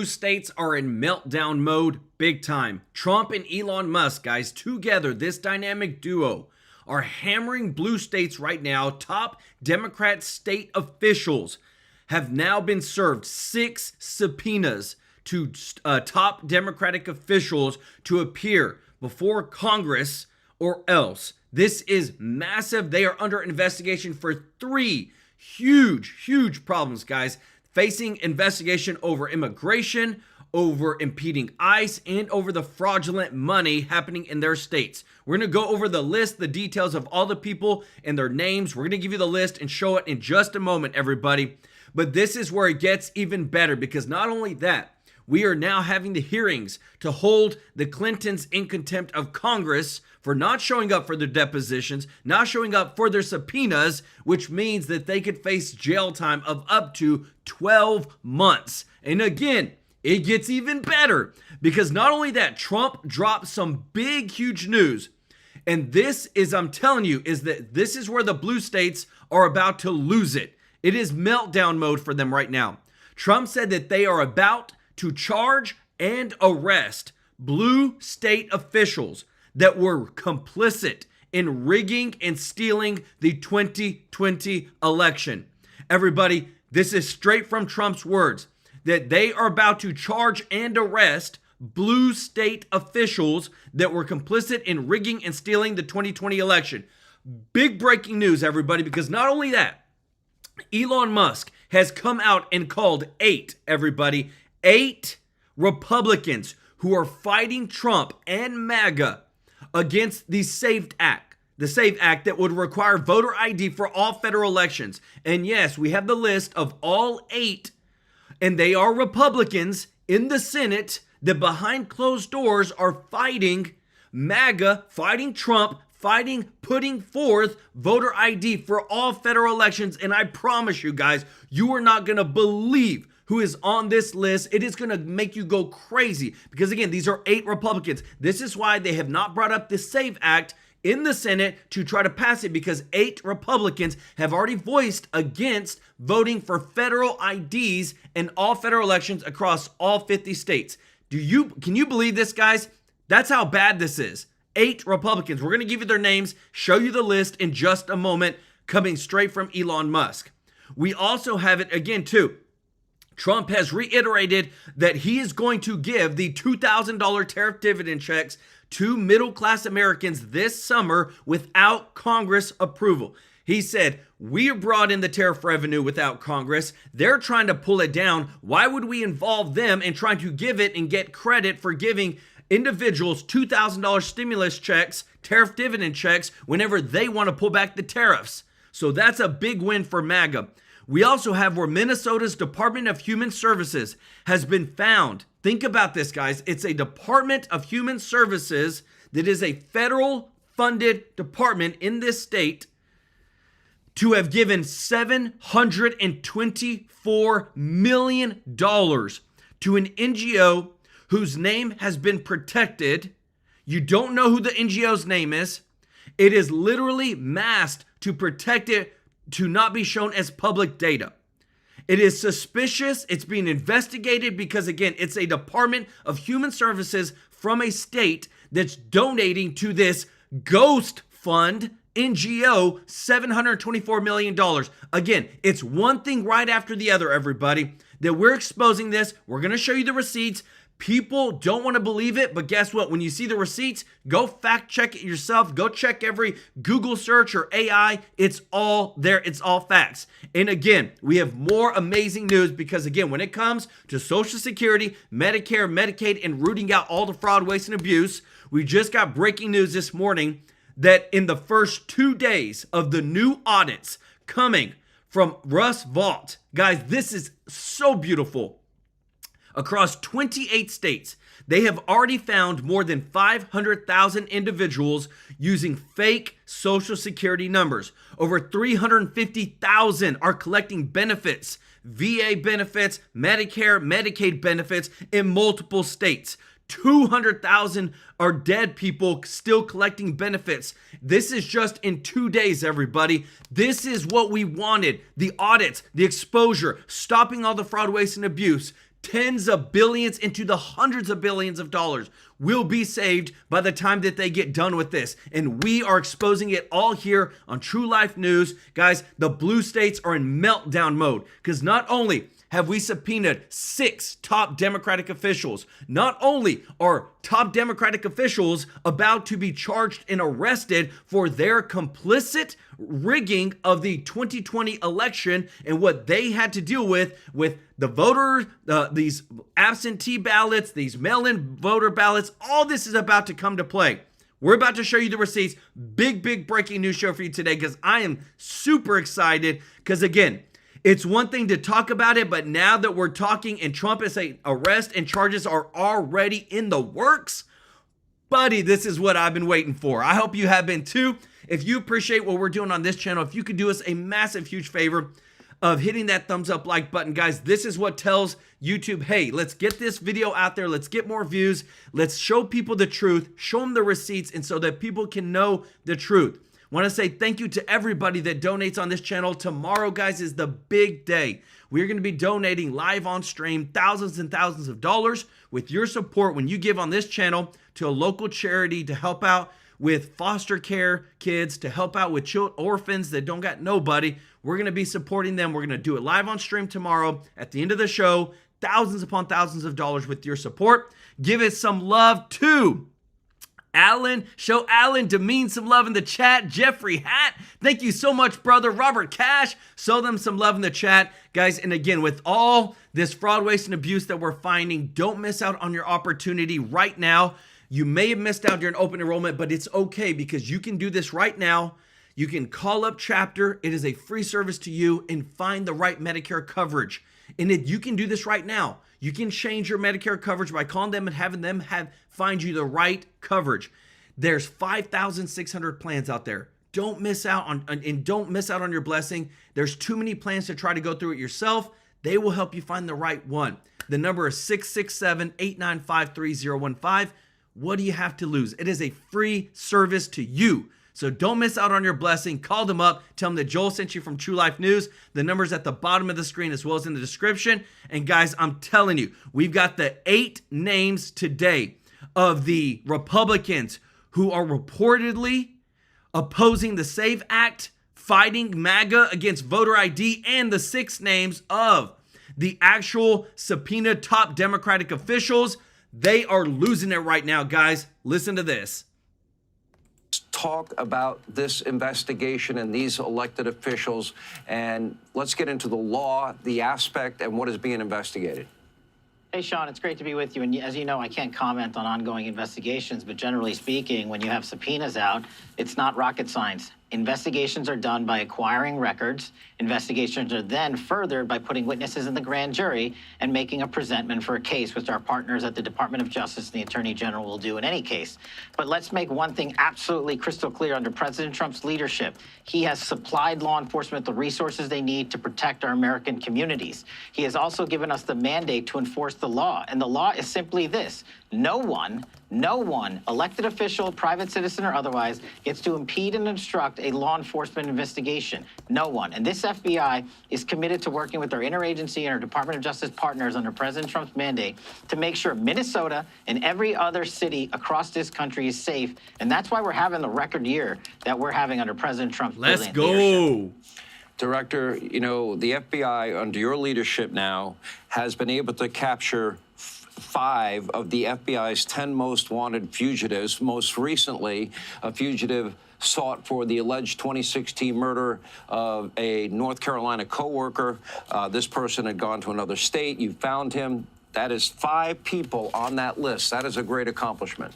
States are in meltdown mode big time. Trump and Elon Musk, guys, together, this dynamic duo, are hammering blue states right now. Top Democrat state officials have now been served 6 subpoenas to top Democratic officials to appear before Congress or else. This is massive. They are under investigation for 3 huge problems, guys. Facing investigation over immigration, over impeding ICE, and over the fraudulent money happening in their states. We're going to go over the list, the details of all the people and their names. We're going to give you the list and show it in just a moment, everybody. But this is where it gets even better, because not only that, we are now having the hearings to hold the Clintons in contempt of Congress for not showing up for their depositions, not showing up for their subpoenas, which means that they could face jail time of up to 12 months. And again, it gets even better, because not only that, Trump dropped some big, huge news. And this is, I'm telling you, is that this is where the blue states are about to lose it. It is meltdown mode for them right now. Trump said that they are about to charge and arrest blue state officials that were complicit in rigging and stealing the 2020 election. Everybody, this is straight from Trump's words, that they are about to charge and arrest blue state officials that were complicit in rigging and stealing the 2020 election. Big breaking news, everybody, because not only that, Elon Musk has come out and called 8 Republicans who are fighting Trump and MAGA against the SAFE Act. The SAFE Act that would require voter ID for all federal elections. And yes, we have the list of all 8, and they are Republicans in the Senate that behind closed doors are fighting MAGA, fighting Trump, putting forth voter ID for all federal elections. And I promise you guys, you are not going to believe who is on this list. It is going to make you go crazy, because again, these are 8 Republicans. This is why they have not brought up the SAFE Act in the Senate to try to pass it, because 8 Republicans have already voiced against voting for federal IDs in all federal elections across all 50 states. Can you believe this, guys? That's how bad this is. 8 Republicans. We're going to give you their names, show you the list in just a moment, coming straight from Elon Musk. We also have it again too. Trump has reiterated that he is going to give the $2,000 tariff dividend checks to middle-class Americans this summer without Congress approval. He said, we brought in the tariff revenue without Congress. They're trying to pull it down. Why would we involve them in trying to give it and get credit for giving individuals $2,000 stimulus checks, tariff dividend checks, whenever they want to pull back the tariffs? So that's a big win for MAGA. We also have where Minnesota's Department of Human Services has been found. Think about this, guys. It's a Department of Human Services that is a federal funded department in this state to have given $724 million to an NGO whose name has been protected. You don't know who the NGO's name is. It is literally masked to protect it, to not be shown as public data. It is suspicious. It's being investigated because, again, it's a Department of Human Services from a state that's donating to this ghost fund NGO $724 million. Again, it's one thing right after the other, everybody, that we're exposing this. We're going to show you the receipts. People don't want to believe it, but guess what? When you see the receipts, go fact check it yourself. Go check every Google search or AI. It's all there. It's all facts. And again, we have more amazing news, because again, when it comes to Social Security, Medicare, Medicaid, and rooting out all the fraud, waste, and abuse, we just got breaking news this morning that in the first 2 days of the new audits coming from Russ Vought, guys, this is so beautiful. Across 28 states, they have already found more than 500,000 individuals using fake Social Security numbers. Over 350,000 are collecting benefits, VA benefits, Medicare, Medicaid benefits in multiple states. 200,000 are dead people still collecting benefits. This is just in 2 days, everybody. This is what we wanted. The audits, the exposure, stopping all the fraud, waste, and abuse. tens of billions into the hundreds of billions of dollars will be saved by the time that they get done with this. And we are exposing it all here on TrueLife News. Guys, the blue states are in meltdown mode because not only have we subpoenaed 6 top Democratic officials, not only are top Democratic officials about to be charged and arrested for their complicit rigging of the 2020 election and what they had to deal with the voters, these absentee ballots, these mail-in voter ballots, all this is about to come to play. We're about to show you the receipts. Big breaking news show for you today because I am super excited because, again, it's one thing to talk about it, but now that we're talking and Trump is saying arrest and charges are already in the works, buddy, this is what I've been waiting for. I hope you have been too. If you appreciate what we're doing on this channel, if you could do us a massive, huge favor of hitting that thumbs up like button, guys, this is what tells YouTube, hey, let's get this video out there. Let's get more views. Let's show people the truth, show them the receipts, and so that people can know the truth. Want to say thank you to everybody that donates on this channel. Tomorrow, guys, is the big day. We're going to be donating live on stream thousands and thousands of dollars with your support when you give on this channel to a local charity to help out with foster care kids, to help out with orphans that don't got nobody. We're going to be supporting them. We're going to do it live on stream tomorrow at the end of the show. Thousands upon thousands of dollars with your support. Give it some love too. Alan, show Alan Demeen some love in the chat. Jeffrey Hatt, thank you so much, brother. Robert Cash, show them some love in the chat. Guys, and again, with all this fraud, waste, and abuse that we're finding, don't miss out on your opportunity right now. You may have missed out during open enrollment, but it's okay because you can do this right now. You can call up Chapter. It is a free service to you and find the right Medicare coverage. And you can do this right now. You can change your Medicare coverage by calling them and having them find you the right coverage. There's 5,600 plans out there. Don't miss out on your blessing. There's too many plans to try to go through it yourself. They will help you find the right one. The number is 667-895-3015. What do you have to lose? It is a free service to you. So don't miss out on your blessing. Call them up. Tell them that Joel sent you from TrueLife News. The number's at the bottom of the screen as well as in the description. And guys, I'm telling you, we've got the 8 names today of the Republicans who are reportedly opposing the SAVE Act, fighting MAGA against voter ID, and the 6 names of the actual subpoena top Democratic officials. They are losing it right now, guys. Listen to this. Talk about this investigation and these elected officials, and let's get into the law, the aspect, and what is being investigated. Hey, Sean, it's great to be with you. And as you know, I can't comment on ongoing investigations, but generally speaking, when you have subpoenas out, it's not rocket science. Investigations are done by acquiring records. Investigations are then furthered by putting witnesses in the grand jury and making a presentment for a case, which our partners at the Department of Justice and the Attorney General will do in any case. But let's make one thing absolutely crystal clear. Under President Trump's leadership, he has supplied law enforcement the resources they need to protect our American communities. He has also given us the mandate to enforce the law. And the law is simply this. No one, elected official, private citizen, or otherwise, gets to impede and obstruct a law enforcement investigation. No one. And this FBI is committed to working with our interagency and our Department of Justice partners under President Trump's mandate to make sure Minnesota and every other city across this country is safe. And that's why we're having the record year that we're having under President Trump's Let's go. leadership. Director, you know, the FBI, under your leadership now, has been able to capture 5 of the FBI's 10 most wanted fugitives. Most recently, a fugitive sought for the alleged 2016 murder of a North Carolina coworker. This person had gone to another state. You found him. That is 5 people on that list. That is a great accomplishment.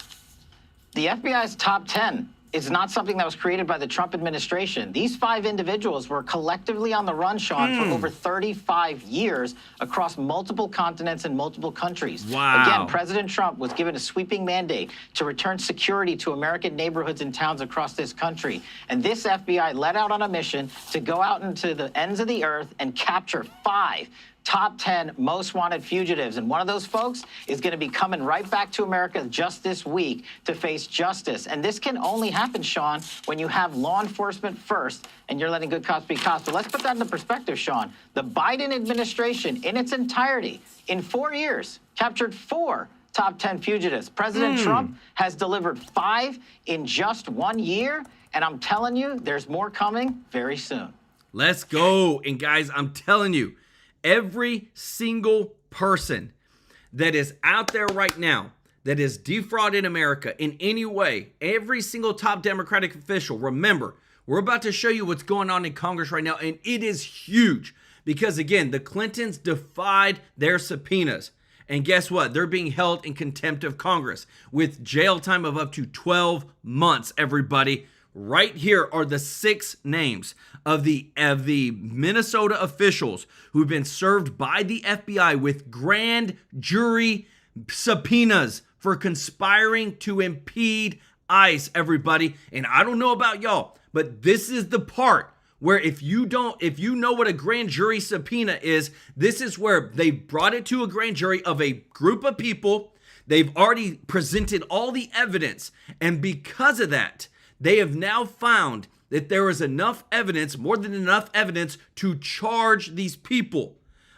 The FBI's top 10 is not something that was created by the Trump administration. These 5 individuals were collectively on the run, Sean, for over 35 years across multiple continents and multiple countries. Wow. Again, President Trump was given a sweeping mandate to return security to American neighborhoods and towns across this country. And this FBI let out on a mission to go out into the ends of the earth and capture 5 top 10 most wanted fugitives. And one of those folks is going to be coming right back to America just this week to face justice. And this can only happen, Sean, when you have law enforcement first and you're letting good cops be cops. But let's put that into perspective, Sean. The Biden administration in its entirety, in 4 years, captured 4 top 10 fugitives. President Trump has delivered 5 in just 1 year. And I'm telling you, there's more coming very soon. Let's go. And guys, I'm telling you, every single person that is out there right now that is defrauding America in any way, every single top Democratic official, remember, we're about to show you what's going on in Congress right now, and it is huge because, again, the Clintons defied their subpoenas. And guess what? They're being held in contempt of Congress with jail time of up to 12 months, everybody. Right here are the 6 names of the Minnesota officials who've been served by the FBI with grand jury subpoenas for conspiring to impede ICE, everybody. And I don't know about y'all, but this is the part where if you know what a grand jury subpoena is, this is where they brought it to a grand jury of a group of people. They've already presented all the evidence. And because of that, they have now found that there is enough evidence, more than enough evidence, to charge these people.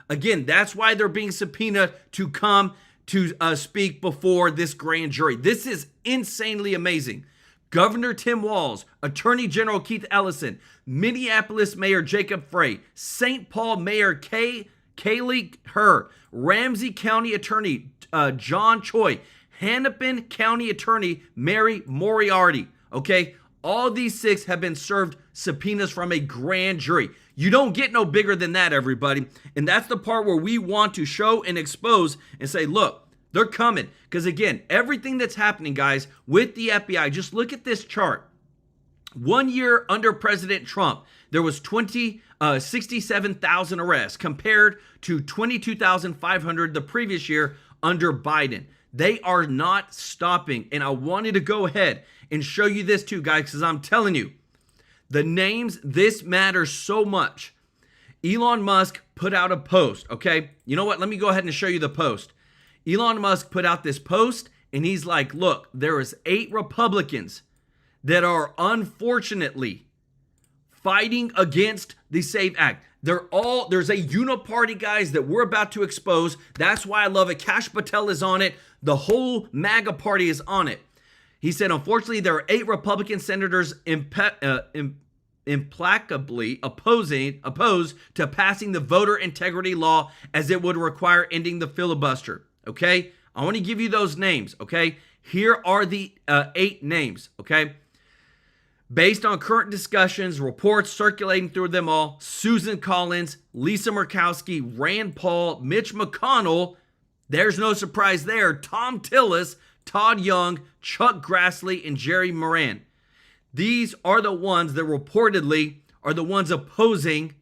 Again, that's why they're being subpoenaed to come to speak before this grand jury. This is insanely amazing. Governor Tim Walz, Attorney General Keith Ellison, Minneapolis Mayor Jacob Frey, St. Paul Mayor Kaylee Herr, Ramsey County Attorney John Choi, Hennepin County Attorney Mary Moriarty. Okay, all these 6 have been served subpoenas from a grand jury. You don't get no bigger than that, everybody. And that's the part where we want to show and expose and say, look, they're coming. Because again, everything that's happening, guys, with the FBI, just look at this chart. 1 year under President Trump, there was 67,000 arrests compared to 22,500 the previous year under Biden. They are not stopping. And I wanted to go ahead and show you this too, guys, because I'm telling you, the names, this matters so much. Elon Musk put out a post, okay? You know what? Let me go ahead and show you the post. Elon Musk put out this post, and he's like, look, there is 8 Republicans that are unfortunately fighting against the SAVE Act. There's a uniparty, guys, that we're about to expose. That's why I love it. Kash Patel is on it. The whole MAGA party is on it. He said, unfortunately, there are 8 Republican senators implacably opposed to passing the voter integrity law as it would require ending the filibuster. Okay? I want to give you those names. Okay? Here are the 8 names. Okay? Based on current discussions, reports circulating through them all, Susan Collins, Lisa Murkowski, Rand Paul, Mitch McConnell, there's no surprise there, Tom Tillis, Todd Young, Chuck Grassley, and Jerry Moran. These are the ones that reportedly are the ones opposing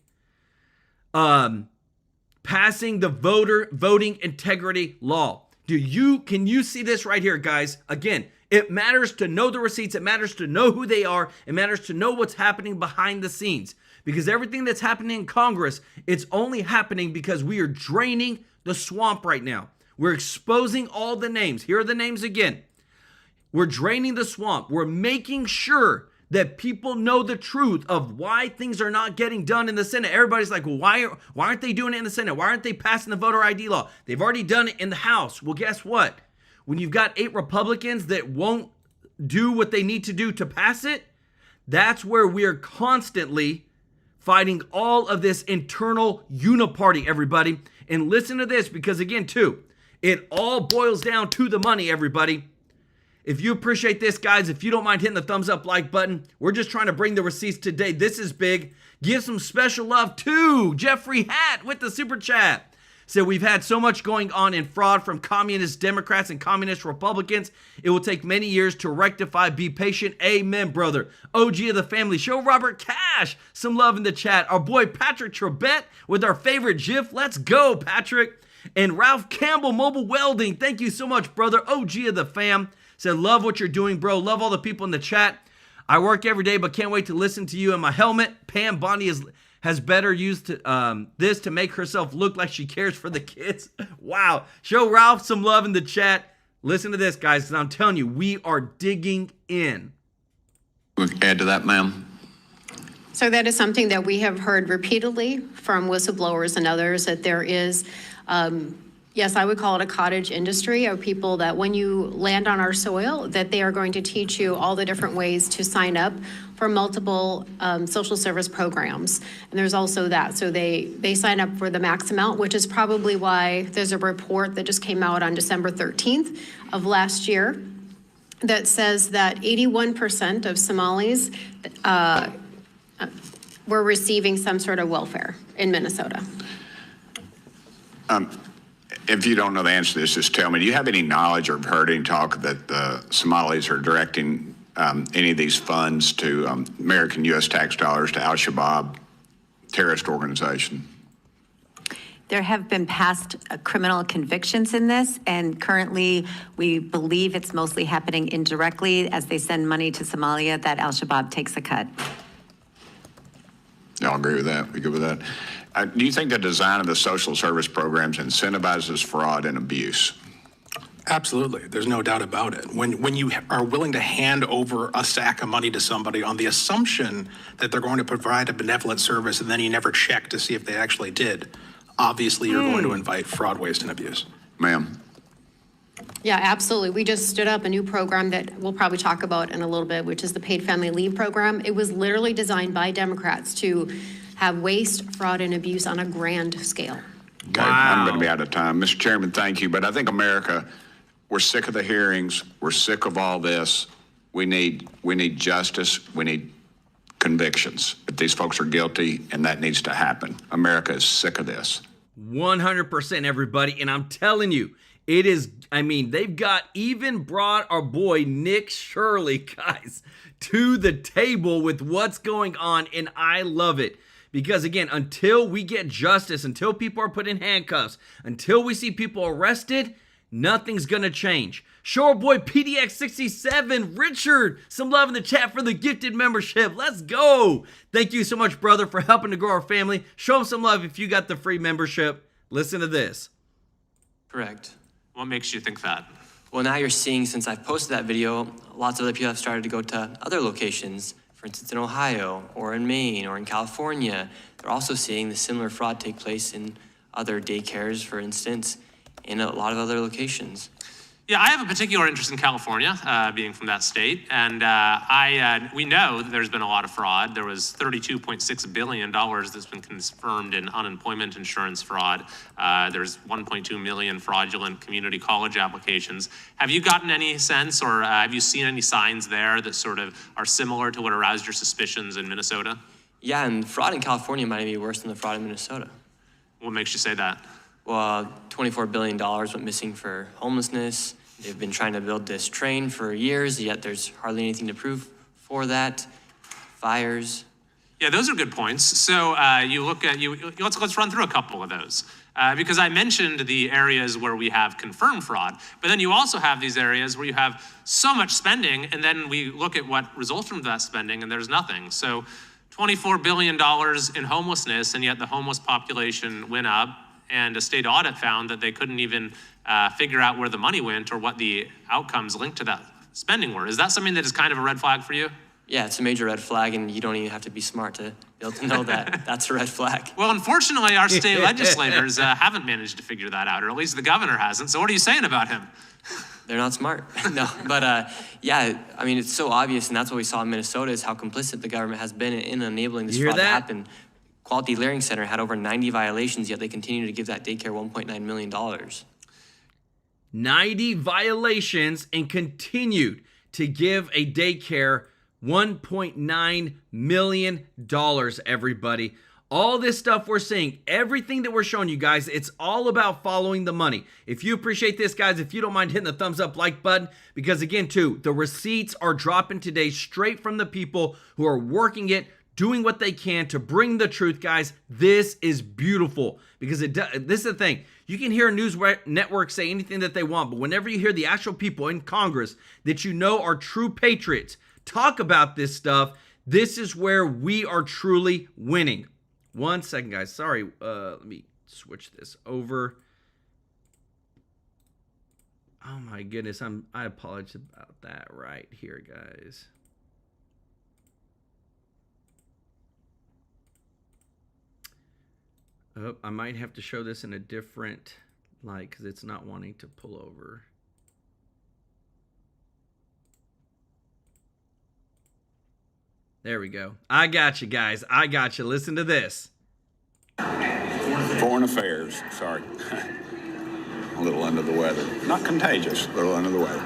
passing the voting integrity law. Can you see this right here, guys? Again, it matters to know the receipts. It matters to know who they are. It matters to know what's happening behind the scenes. Because everything that's happening in Congress, it's only happening because we are draining the swamp right now. We're exposing all the names. Here are the names again. We're draining the swamp. We're making sure that people know the truth of why things are not getting done in the Senate. Everybody's like, well, why aren't they doing it in the Senate? Why aren't they passing the voter ID law? They've already done it in the House. Well, guess what? When you've got 8 Republicans that won't do what they need to do to pass it, that's where we're constantly fighting all of this internal uniparty, everybody. And listen to this, because again, too, it all boils down to the money, everybody. If you appreciate this, guys, if you don't mind hitting the thumbs up like button, we're just trying to bring the receipts today. This is big. Give some special love to Jeffrey Hatt with the super chat. So we've had so much going on in fraud from communist Democrats and communist Republicans. It will take many years to rectify. Be patient. Amen, brother. OG of the family. Show Robert Cash some love in the chat. Our boy Patrick Trebet with our favorite GIF. Let's go, Patrick. And Ralph Campbell, Mobile Welding. Thank you so much, brother. OG of the fam. Said, love what you're doing, bro. Love all the people in the chat. I work every day, but can't wait to listen to you in my helmet. Pam Bondi has better used this to make herself look like she cares for the kids. Wow. Show Ralph some love in the chat. Listen to this, guys, because I'm telling you, we are digging in. Add to that, ma'am. So that is something that we have heard repeatedly from whistleblowers and others, that there is, yes, I would call it a cottage industry of people that when you land on our soil, that they are going to teach you all the different ways to sign up for multiple social service programs. And there's also that. So they sign up for the max amount, which is probably why there's a report that just came out on December 13th of last year that says that 81% of Somalis were receiving some sort of welfare in Minnesota. If you don't know the answer to this, just tell me. Do you have any knowledge or have heard any talk that the Somalis are directing any of these funds to American U.S. tax dollars to Al-Shabaab terrorist organization? There have been past criminal convictions in this, and currently we believe it's mostly happening indirectly as they send money to Somalia that Al-Shabaab takes a cut. Y'all agree with that? We good with that? Do you think the design of the social service programs incentivizes fraud and abuse? Absolutely. There's no doubt about it. When you are willing to hand over a sack of money to somebody on the assumption that they're going to provide a benevolent service and then you never check to see if they actually did, obviously you're going to invite fraud, waste, and abuse. Ma'am? Yeah, absolutely. We just stood up a new program that we'll probably talk about in a little bit, which is the paid family leave program. It was literally designed by Democrats to have waste, fraud, and abuse on a grand scale. Okay, I'm going to be out of time. Mr. Chairman, thank you. But I think America, we're sick of the hearings. We're sick of all this. We need justice. We need convictions. If these folks are guilty, and that needs to happen. America is sick of this. 100%, everybody. And I'm telling you, it is, I mean, they've even brought our boy Nick Shirley, guys, to the table with what's going on. And I love it. Because again, until we get justice, until people are put in handcuffs, until we see people arrested, nothing's gonna change. Show our boy PDX67, Richard, some love in the chat for the gifted membership. Let's go. Thank you so much, brother, for helping to grow our family. Show him some love if you got the free membership. Listen to this. Correct. What makes you think that? Well, now you're seeing, since I've posted that video, lots of other people have started to go to other locations. For instance, in Ohio or in Maine or in California. They're also seeing the similar fraud take place in other daycares, for instance, in a lot of other locations. Yeah, I have a particular interest in California, being from that state, and we know that there's been a lot of fraud. There was $32.6 billion that's been confirmed in unemployment insurance fraud. There's 1.2 million fraudulent community college applications. Have you gotten any sense, or have you seen any signs there that sort of are similar to what aroused your suspicions in Minnesota? Yeah, and fraud in California might be worse than the fraud in Minnesota. What makes you say that? Well, $24 billion went missing for homelessness. They've been trying to build this train for years, yet there's hardly anything to prove for that. Fires. Yeah, those are good points. So you look at let's run through a couple of those because I mentioned the areas where we have confirmed fraud, but then you also have these areas where you have so much spending, and then we look at what results from that spending, and there's nothing. So $24 billion in homelessness, and yet the homeless population went up, and a state audit found that they couldn't even figure out where the money went or what the outcomes linked to that spending were. Is that something that is kind of a red flag for you? Yeah, it's a major red flag, and you don't even have to be smart to be able to know that that's a red flag. Well, unfortunately, our state legislators haven't managed to figure that out, or at least the governor hasn't. So what are you saying about him? They're not smart. No, but yeah, I mean, it's so obvious, and that's what we saw in Minnesota is how complicit the government has been in enabling this fraud to happen. Quality Learning Center had over 90 violations, yet they continue to give that daycare $1.9 million. 90 violations and continued to give a daycare $1.9 million, everybody. All this stuff we're seeing, everything that we're showing you guys, it's all about following the money. If you appreciate this, guys, if you don't mind hitting the thumbs up like button, because again, too, the receipts are dropping today straight from the people who are working it, doing what they can to bring the truth, guys. This is beautiful because this is the thing. You can hear a news network say anything that they want, but whenever you hear the actual people in Congress that you know are true patriots talk about this stuff, this is where we are truly winning. 1 second, guys. Sorry. Let me switch this over. Oh my goodness. I apologize about that right here, guys. Oh, I might have to show this in a different light because it's not wanting to pull over. There we go. I got you, guys. I got you. Listen to this. Foreign Affairs, sorry. A little under the weather. Not contagious, a little under the weather.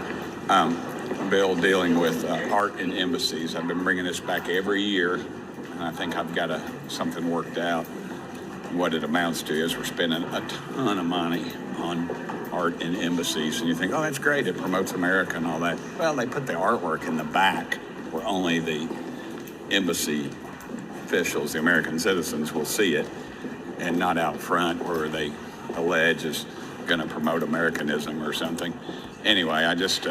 A bill dealing with art in embassies. I've been bringing this back every year, and I think I've got something worked out. What it amounts to is we're spending a ton of money on art in embassies, and you think, oh, that's great, it promotes America and all that. Well, they put the artwork in the back where only the embassy officials, the American citizens, will see it, and not out front where they allege is going to promote Americanism or something. Anyway, I just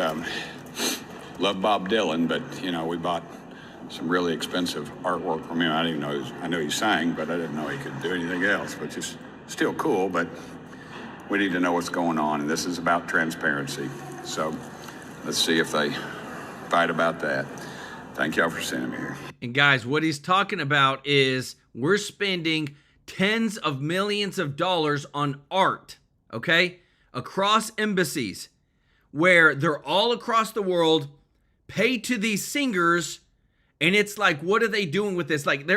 love Bob Dylan, but, you know, we bought some really expensive artwork from him. I didn't know I knew he sang, but I didn't know he could do anything else, which is still cool, but we need to know what's going on, and this is about transparency. So let's see if they fight about that. Thank y'all for sending me here. And guys, what he's talking about is we're spending tens of millions of dollars on art, okay, across embassies, where they're all across the world, pay to these singers. And it's like, what are they doing with this? Like,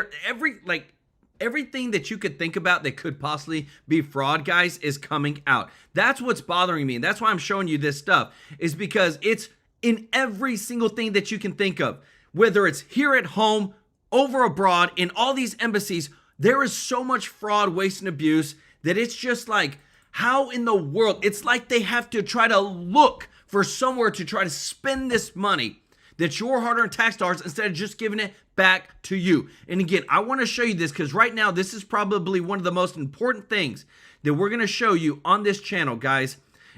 everything that you could think about that could possibly be fraud, guys, is coming out. That's what's bothering me. And that's why I'm showing you this stuff, is because it's in every single thing that you can think of. Whether it's here at home, over abroad, in all these embassies, there is so much fraud, waste, and abuse that it's just like, how in the world? It's like they have to try to look for somewhere to try to spend this money that's your hard-earned tax dollars instead of just giving it back to you. And again, I want to show you this because right now, this is probably one of the most important things that we're going to show you on this channel, guys,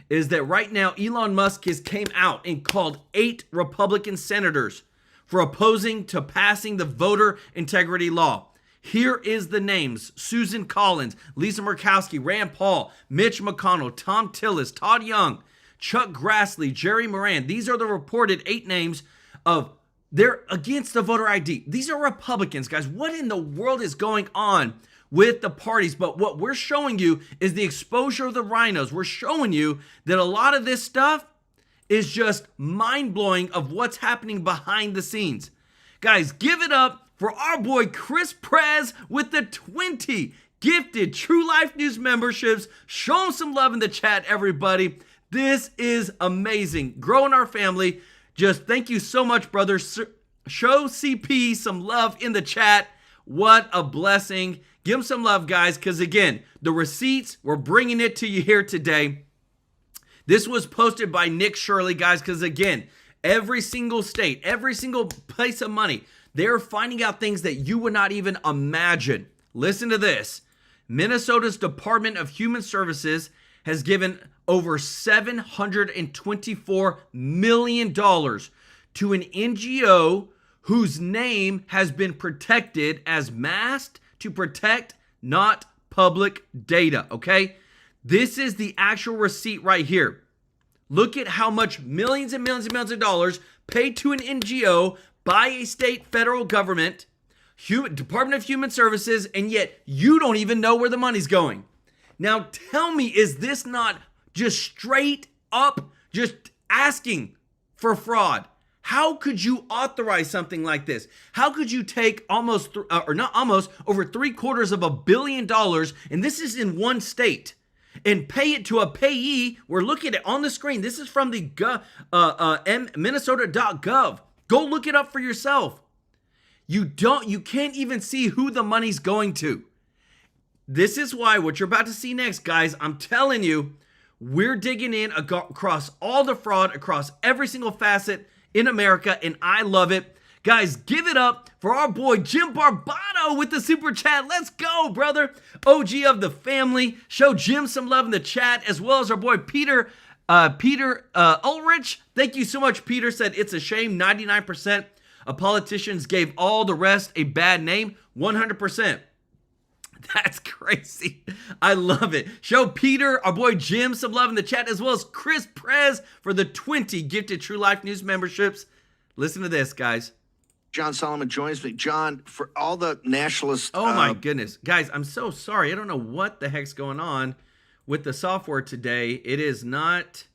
is that right now, Elon Musk has came out and called 8 Republican senators for opposing to passing the voter integrity law. Here is the names: Susan Collins, Lisa Murkowski, Rand Paul, Mitch McConnell, Tom Tillis, Todd Young, Chuck Grassley, Jerry Moran. These are the reported 8 names of they're against the voter ID. These are Republicans, guys. What in the world is going on with the parties? But what we're showing you is the exposure of the rhinos. We're showing you that a lot of this stuff is just mind-blowing of what's happening behind the scenes. Guys, give it up for our boy Chris Prez with the 20 gifted TrueLife News memberships. Show him some love in the chat, everybody. This is amazing. Growing our family. Just thank you so much, brother. Show CP some love in the chat. What a blessing. Give him some love, guys, because again, the receipts, we're bringing it to you here today. This was posted by Nick Shirley, guys, because again, every single state, every single place of money, they're finding out things that you would not even imagine. Listen to this. Minnesota's Department of Human Services has given over $724 million to an NGO whose name has been protected as masked to protect not public data, okay? This is the actual receipt right here. Look at how much millions and millions and millions of dollars paid to an NGO by a state federal government, Department of Human Services, and yet you don't even know where the money's going. Now tell me, is this not just straight up just asking for fraud? How could you authorize something like this? How could you take over $750 million, and this is in one state, and pay it to a payee? We're looking at it on the screen. This is from the Minnesota.gov. Go look it up for yourself. You can't even see who the money's going to. This is why what you're about to see next, guys, I'm telling you, we're digging in across all the fraud, across every single facet in America, and I love it. Guys, give it up for our boy Jim Barbato with the super chat. Let's go, brother. OG of the family. Show Jim some love in the chat, as well as our boy Peter Ulrich. Thank you so much. Peter said, it's a shame 99% of politicians gave all the rest a bad name. 100%. That's crazy. I love it. Show Peter, our boy Jim, some love in the chat, as well as Chris Prez for the 20 gifted True Life News memberships. Listen to this, guys. John Solomon joins me. John, for all the nationalists. Oh my goodness. Guys, I'm so sorry. I don't know what the heck's going on with the software today. It is not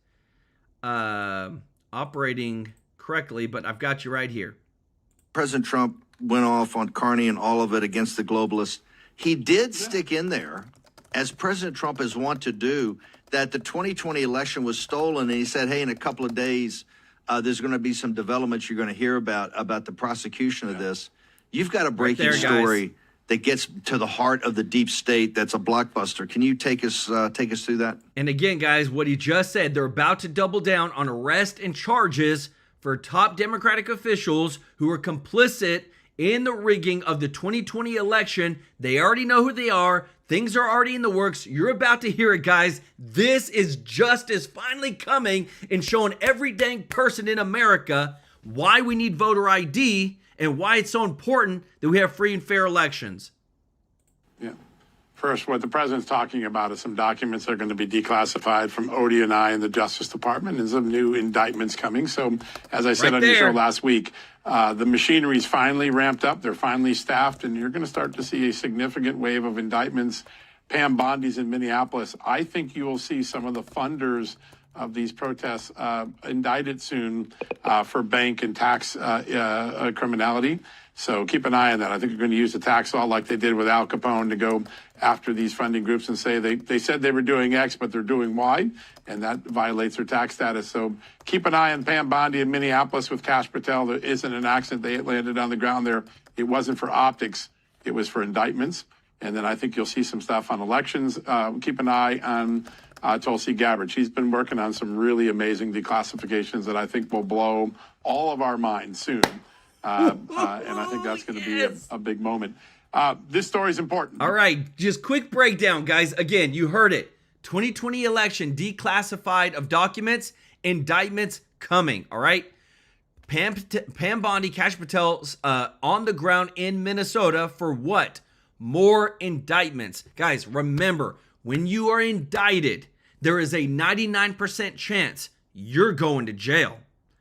operating correctly, but I've got you right here. President Trump went off on Carney and all of it against the globalists. He did stick in there, as President Trump is wont to do, that the 2020 election was stolen. And he said, hey, in a couple of days, there's going to be some developments you're going to hear about the prosecution of this. You've got a breaking story that gets to the heart of the deep state. That's a blockbuster. Can you take us through that? And again, guys, what he just said, they're about to double down on arrest and charges for top Democratic officials who are complicit in the rigging of the 2020 election. They already know who they are. Things are already in the works. You're about to hear it, guys. This is justice finally coming and showing every dang person in America why we need voter ID and why it's so important that we have free and fair elections. Yeah. First, what the president's talking about is some documents that are going to be declassified from ODNI and the Justice Department, and some new indictments coming. So, as I said on your show last week, the machinery's finally ramped up. They're finally staffed, and you're going to start to see a significant wave of indictments. Pam Bondi's in Minneapolis. I think you will see some of the funders of these protests indicted soon for bank and tax criminality. So keep an eye on that. I think you're going to use the tax law like they did with Al Capone to go after these funding groups and say they said they were doing X, but they're doing Y, and that violates their tax status. So keep an eye on Pam Bondi in Minneapolis with Kash Patel. There isn't an accident. They landed on the ground there. It wasn't for optics. It was for indictments. And then I think you'll see some stuff on elections. Keep an eye on Tulsi Gabbard. She's been working on some really amazing declassifications that I think will blow all of our minds soon. And I think that's going to be a big moment. This story is important. All right, just quick breakdown, guys. Again, you heard it. 2020 election declassified of documents, indictments coming. All right. Pam Bondi, Kash Patel's on the ground in Minnesota for what? More indictments. Guys, remember, when you are indicted, there is a 99% chance you're going to jail.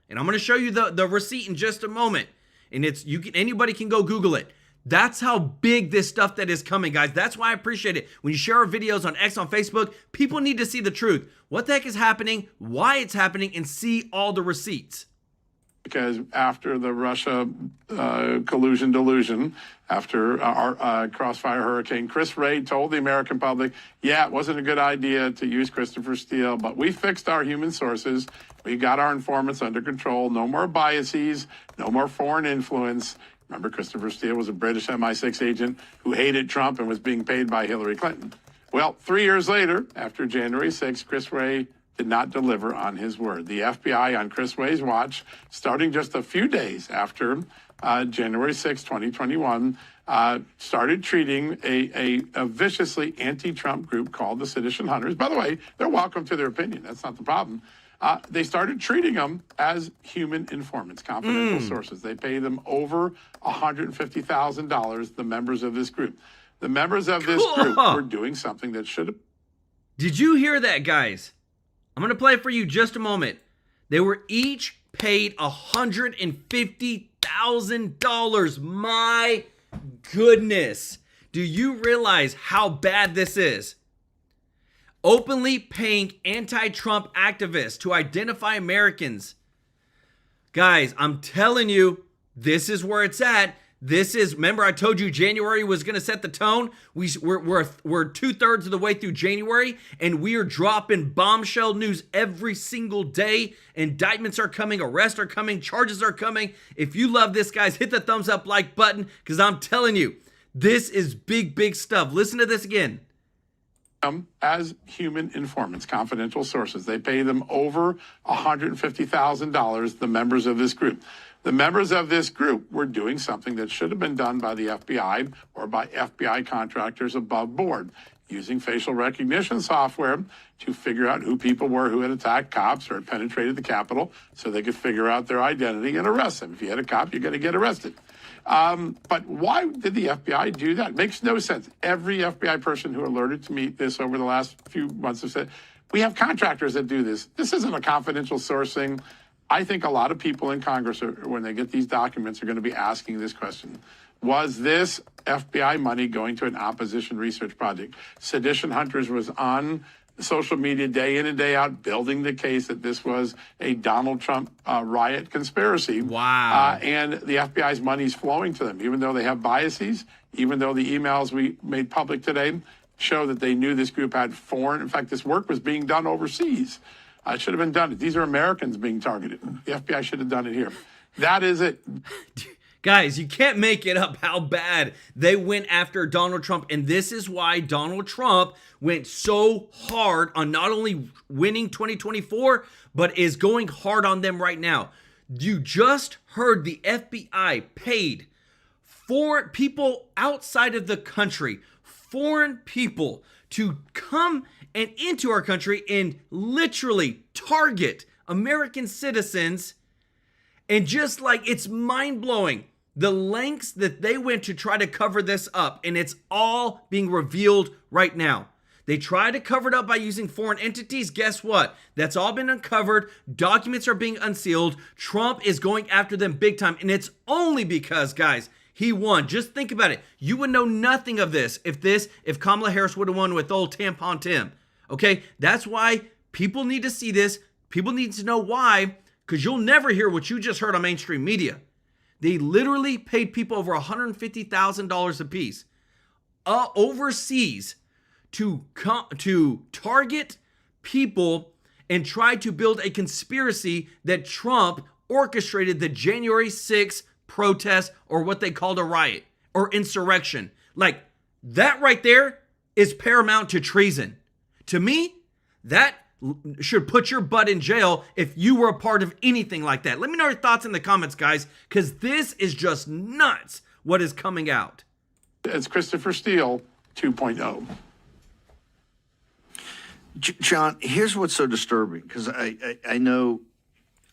And I'm going to show you the receipt in just a moment. And anybody can go Google it. That's how big this stuff that is coming, guys. That's why I appreciate it. When you share our videos on X, on Facebook, people need to see the truth. What the heck is happening, why it's happening, and see all the receipts. Because after the Russia collusion delusion, after our Crossfire Hurricane, Chris Wray told the American public, yeah, it wasn't a good idea to use Christopher Steele, but we fixed our human sources. We got our informants under control. No more biases, no more foreign influence. Remember, Christopher Steele was a British MI6 agent who hated Trump and was being paid by Hillary Clinton. Well, 3 years later, after January 6th, Chris Wray did not deliver on his word. The FBI on Chris Wray's watch, starting just a few days after January 6, 2021, started treating a viciously anti-Trump group called the Sedition Hunters. By the way, they're welcome to their opinion. That's not the problem. They started treating them as human informants, confidential sources. They pay them over $150,000, the members of this group. The members of this group were doing something that should have... Did you hear that, guys? I'm going to play it for you just a moment. They were each paid $150,000. My goodness. Do you realize how bad this is? Openly paying anti-Trump activists to identify Americans. Guys, I'm telling you, this is where it's at. Remember I told you January was going to set the tone? We're 2/3 of the way through January, and we are dropping bombshell news every single day. Indictments are coming, arrests are coming, charges are coming. If you love this, guys, hit the thumbs up like button, because I'm telling you, this is big, big stuff. Listen to this again. As human informants, confidential sources. They pay them over $150,000, the members of this group. The members of this group were doing something that should have been done by the FBI or by FBI contractors above board, using facial recognition software to figure out who people were who had attacked cops or had penetrated the Capitol so they could figure out their identity and arrest them. If you had a cop, you're going to get arrested. But why did the FBI do that? It makes no sense. Every FBI person who alerted to me this over the last few months have said, we have contractors that do this. This isn't a confidential sourcing. I think a lot of people in Congress, when they get these documents, are going to be asking this question. Was this FBI money going to an opposition research project? Sedition Hunters was on social media day in and day out building the case that this was a Donald Trump riot conspiracy. Wow. And the FBI's money is flowing to them, even though they have biases, even though the emails we made public today show that they knew this group had foreign. In fact, this work was being done overseas. It should have been done. These are Americans being targeted. The FBI should have done it here. That is it. Guys, you can't make it up how bad they went after Donald Trump. And this is why Donald Trump went so hard on not only winning 2024, but is going hard on them right now. You just heard the FBI paid for people outside of the country, foreign people, to come and into our country and literally target American citizens. And just like, it's mind-blowing the lengths that they went to try to cover this up, and it's all being revealed right now. They tried to cover it up by using foreign entities. Guess what? That's all been uncovered. Documents are being unsealed. Trump is going after them big time, and it's only because, guys, he won. Just think about it. You would know nothing of this if Kamala Harris would have won with old Tampon Tim. Okay? That's why people need to see this. People need to know why, because you'll never hear what you just heard on mainstream media. They literally paid people over $150,000 apiece overseas to target people and try to build a conspiracy that Trump orchestrated the January 6th protest, or what they called a riot or insurrection. Like, that right there is paramount to treason. To me, that should put your butt in jail if you were a part of anything like that. Let me know your thoughts in the comments, guys, because this is just nuts what is coming out. It's Christopher Steele 2.0. John, here's what's so disturbing, because I know,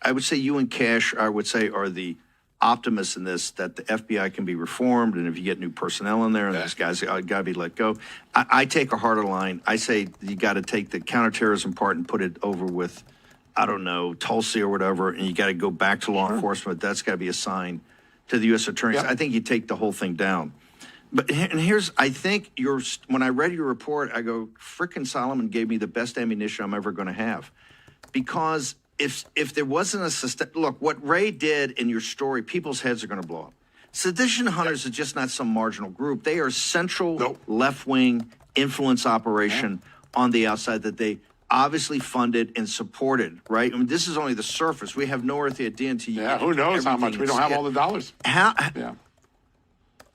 I would say you and Cash, I would say, are the optimists in this, that the FBI can be reformed, and if you get new personnel in there, and these guys got to be let go. I take a harder line. I say you got to take the counterterrorism part and put it over with, I don't know, Tulsi or whatever, and you got to go back to law enforcement. That's got to be assigned to the U.S. attorneys. Yep. I think you take the whole thing down. But and here's, I think when I read your report, I go, frickin' Solomon gave me the best ammunition I'm ever going to have, because if there wasn't a look, what Ray did in your story, people's heads are going to blow up. Sedition hunters are just not some marginal group. They are central left-wing influence operation on the outside that they obviously funded and supported, right? I mean, this is only the surface. We have no earthly idea until you who knows how much? We don't have all the dollars. And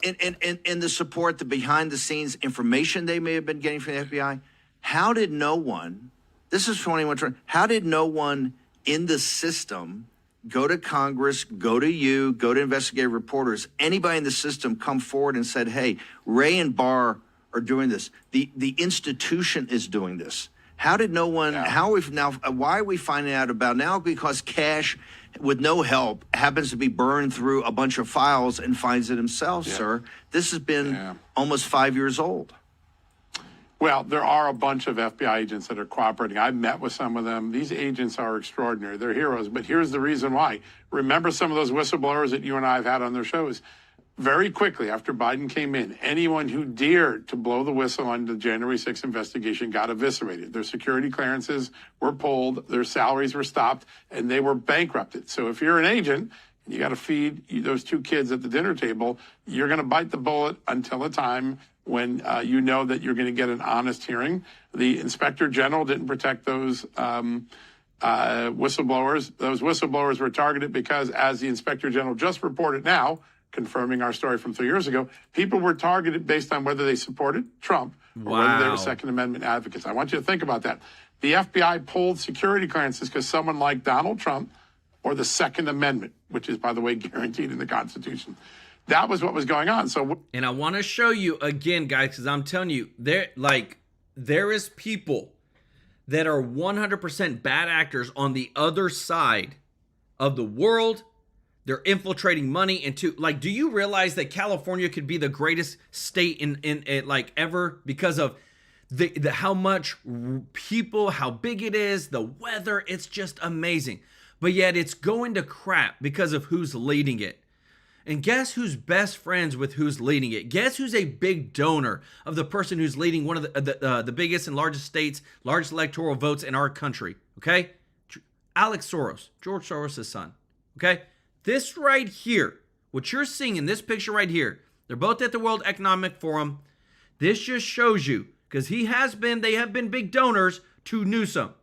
the support, the behind-the-scenes information they may have been getting from the FBI, how did no one, this is 21, how did no one in the system go to Congress, go to you, go to investigative reporters, anybody in the system come forward and said, hey, Ray and Barr are doing this. The institution is doing this. How did no one, why are we finding out about now? Because Cash, with no help, happens to be burned through a bunch of files and finds it himself, sir. This has been almost 5 years old. Well, there are a bunch of FBI agents that are cooperating. I've met with some of them. These agents are extraordinary. They're heroes. But here's the reason why. Remember some of those whistleblowers that you and I have had on their shows? Very quickly after Biden came in, anyone who dared to blow the whistle on the January 6th investigation got eviscerated. Their security clearances were pulled, their salaries were stopped, and they were bankrupted. So if you're an agent, you got to feed those two kids at the dinner table, you're going to bite the bullet until a time when you know that you're going to get an honest hearing. The Inspector General didn't protect those whistleblowers. Those whistleblowers were targeted because, as the Inspector General just reported now, confirming our story from 3 years ago, people were targeted based on whether they supported Trump or whether they were Second Amendment advocates. I want you to think about that. The FBI pulled security clearances because someone like Donald Trump or the Second Amendment, which is, by the way, guaranteed in the Constitution. That was what was going on. And I want to show you again, guys, because I'm telling you, there is people that are 100% bad actors on the other side of the world They're infiltrating money into, like, do you realize that California could be the greatest state in like ever because of the how much people, how big it is, the weather, it's just amazing. But yet it's going to crap because of who's leading it. And guess who's best friends with who's leading it? Guess who's a big donor of the person who's leading one of the biggest and largest states, largest electoral votes in our country, okay? Alex Soros, George Soros' son, okay? This right here, what you're seeing in this picture right here, they're both at the World Economic Forum. This just shows you, because they have been big donors to Newsom,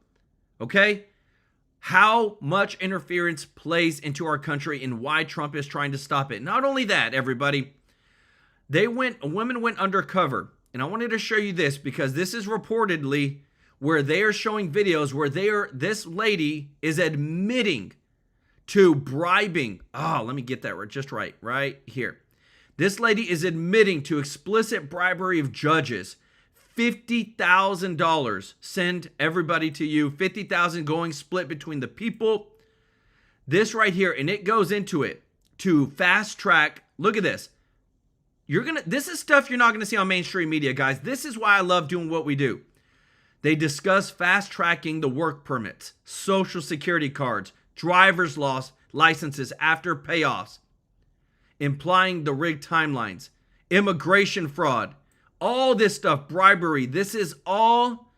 okay? How much interference plays into our country and why Trump is trying to stop it. Not only that, everybody, women went undercover. And I wanted to show you this because this is reportedly where they are showing videos where this lady is admitting to bribing. Oh, let me get that right here. This lady is admitting to explicit bribery of judges. $50,000. Send everybody to you. $50,000 going split between the people. This right here, and it goes into it to fast track. Look at this. This is stuff you're not gonna see on mainstream media, guys. This is why I love doing what we do. They discuss fast tracking the work permits, social security cards, driver's licenses after payoffs, implying the rigged timelines, immigration fraud, all this stuff, bribery. This is all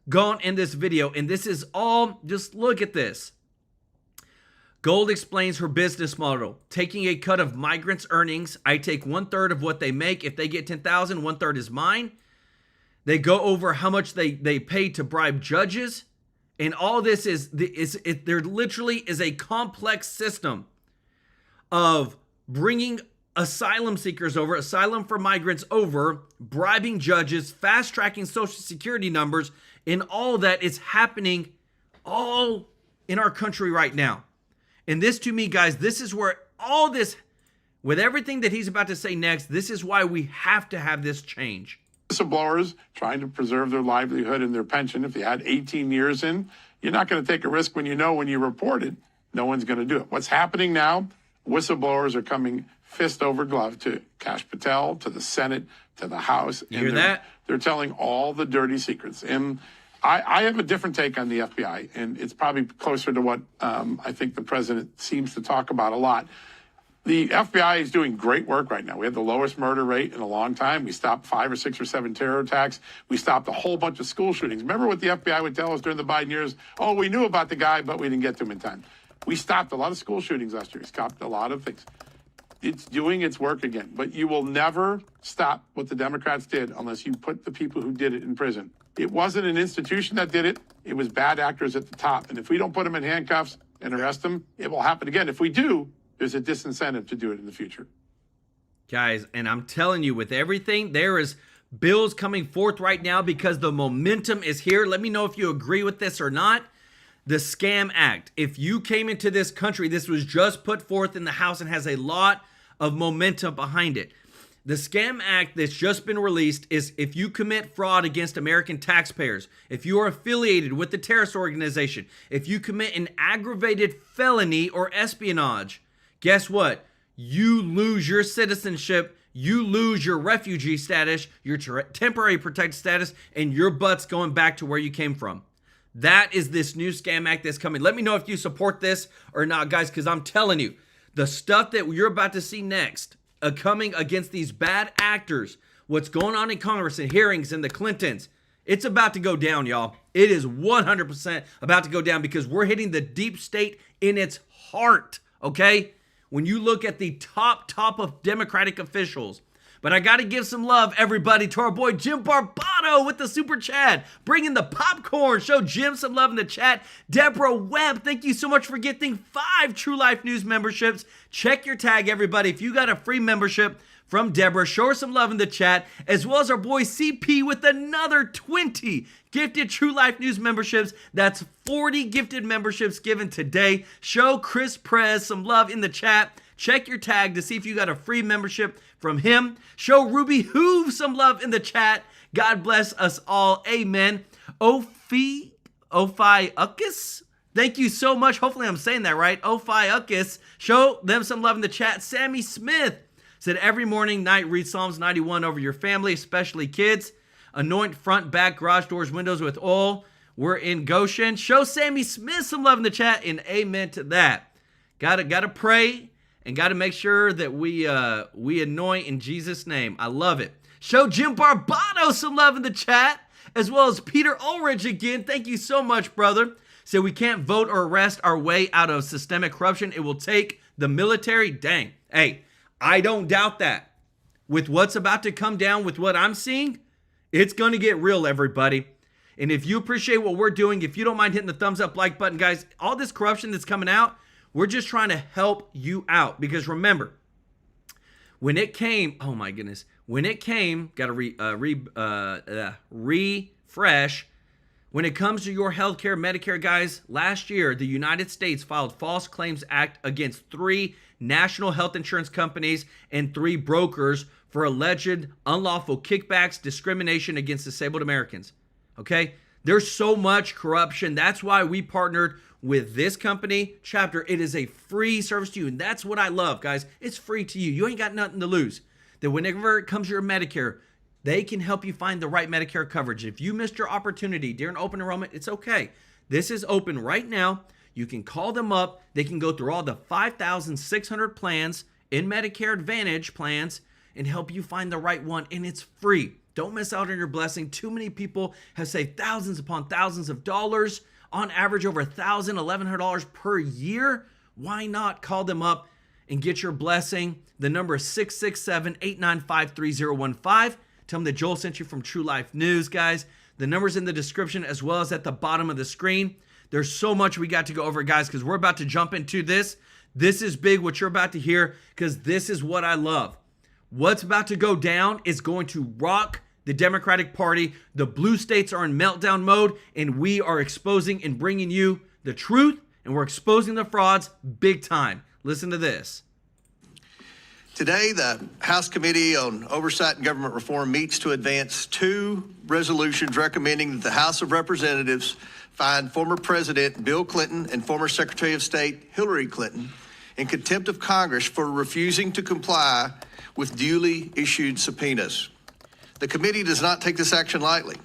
gone in this video, and this is all, just look at this. Gold explains her business model, taking a cut of migrants' earnings. I take 1/3 of what they make. If they get $10,000, 1/3 is mine. They go over how much they pay to bribe judges. And all this there literally is a complex system of bringing asylum seekers over, asylum for migrants over, bribing judges, fast-tracking social security numbers, and all that is happening all in our country right now. And this, to me, guys, this is where all this, with everything that he's about to say next, this is why we have to have this change. Whistleblowers trying to preserve their livelihood and their pension. If you had 18 years in, you're not going to take a risk when you report it, no one's going to do it. What's happening now, whistleblowers are coming fist over glove to Kash Patel, to the Senate, to the House. You hear that? They're telling all the dirty secrets. And I have a different take on the FBI, and it's probably closer to what I think the president seems to talk about a lot. The FBI is doing great work right now. We have the lowest murder rate in a long time. We stopped 5 or 6 or 7 terror attacks. We stopped a whole bunch of school shootings. Remember what the FBI would tell us during the Biden years? Oh, we knew about the guy, but we didn't get to him in time. We stopped a lot of school shootings last year. We stopped a lot of things. It's doing its work again. But you will never stop what the Democrats did unless you put the people who did it in prison. It wasn't an institution that did it. It was bad actors at the top. And if we don't put them in handcuffs and arrest them, it will happen again. If we do, there's a disincentive to do it in the future. Guys, and I'm telling you, with everything, there is bills coming forth right now because the momentum is here. Let me know if you agree with this or not. The Scam Act. If you came into this country, this was just put forth in the House and has a lot of momentum behind it. The Scam Act that's just been released is if you commit fraud against American taxpayers, if you are affiliated with the terrorist organization, if you commit an aggravated felony or espionage, guess what? You lose your citizenship, you lose your refugee status, your temporary protected status, and your butt's going back to where you came from. That is this new Scam Act that's coming. Let me know if you support this or not, guys, because I'm telling you, the stuff that you're about to see next, coming against these bad actors, what's going on in Congress and hearings and the Clintons, it's about to go down, y'all. It is 100% about to go down because we're hitting the deep state in its heart, okay? When you look at the top of Democratic officials. But I got to give some love, everybody, to our boy Jim Barbato with the super chat. Bringing the popcorn. Show Jim some love in the chat. Deborah Webb, thank you so much for gifting 5 TrueLife News memberships. Check your tag, everybody. If you got a free membership from Deborah, show her some love in the chat. As well as our boy CP with another 20 gifted TrueLife News memberships. That's 40 gifted memberships given today. Show Chris Prez some love in the chat. Check your tag to see if you got a free membership from him. Show Ruby Hoove some love in the chat. God bless us all. Amen. Ophiuchus, Thank you so much. Hopefully I'm saying that right. Ophi Uckus. Show them some love in the chat. Sammy Smith said, every morning, night, read Psalms 91 over your family, especially kids. Anoint front, back, garage doors, windows with oil. We're in Goshen. Show Sammy Smith some love in the chat, and amen to that. Gotta pray and gotta make sure that we anoint in Jesus' name. I love it. Show Jim Barbado some love in the chat, as well as Peter Ulrich again. Thank you so much, brother. So we can't vote or arrest our way out of systemic corruption. It will take the military. Dang. Hey, I don't doubt that. With what's about to come down, with what I'm seeing, it's going to get real, everybody. And if you appreciate what we're doing, if you don't mind hitting the thumbs up like button, guys, all this corruption that's coming out, we're just trying to help you out. Because remember, when it came, oh my goodness, when it came, got to refresh. When it comes to your healthcare, Medicare, guys, last year, the United States filed False Claims Act against 3 national health insurance companies and 3 brokers for alleged unlawful kickbacks, discrimination against disabled Americans. Okay? There's so much corruption. That's why we partnered with this company, Chapter. It is a free service to you, and that's what I love, guys. It's free to you. You ain't got nothing to lose. That whenever it comes to your Medicare, they can help you find the right Medicare coverage. If you missed your opportunity during open enrollment, it's okay. This is open right now. You can call them up. They can go through all the 5,600 plans in Medicare Advantage plans and help you find the right one, and it's free. Don't miss out on your blessing. Too many people have saved thousands upon thousands of dollars, on average over $1,000, $1,100 per year. Why not call them up and get your blessing? The number is 667-895-3015. Tell them that Joel sent you from TrueLife News, guys. The number's in the description as well as at the bottom of the screen. There's so much we got to go over, guys, because we're about to jump into this. This is big, what you're about to hear, because this is what I love. What's about to go down is going to rock the Democratic Party. The blue states are in meltdown mode, and we are exposing and bringing you the truth, and we're exposing the frauds big time. Listen to this. Today, the House Committee on Oversight and Government Reform meets to advance 2 resolutions recommending that the House of Representatives find former President Bill Clinton and former Secretary of State Hillary Clinton in contempt of Congress for refusing to comply with duly issued subpoenas. The committee does not take this action lightly,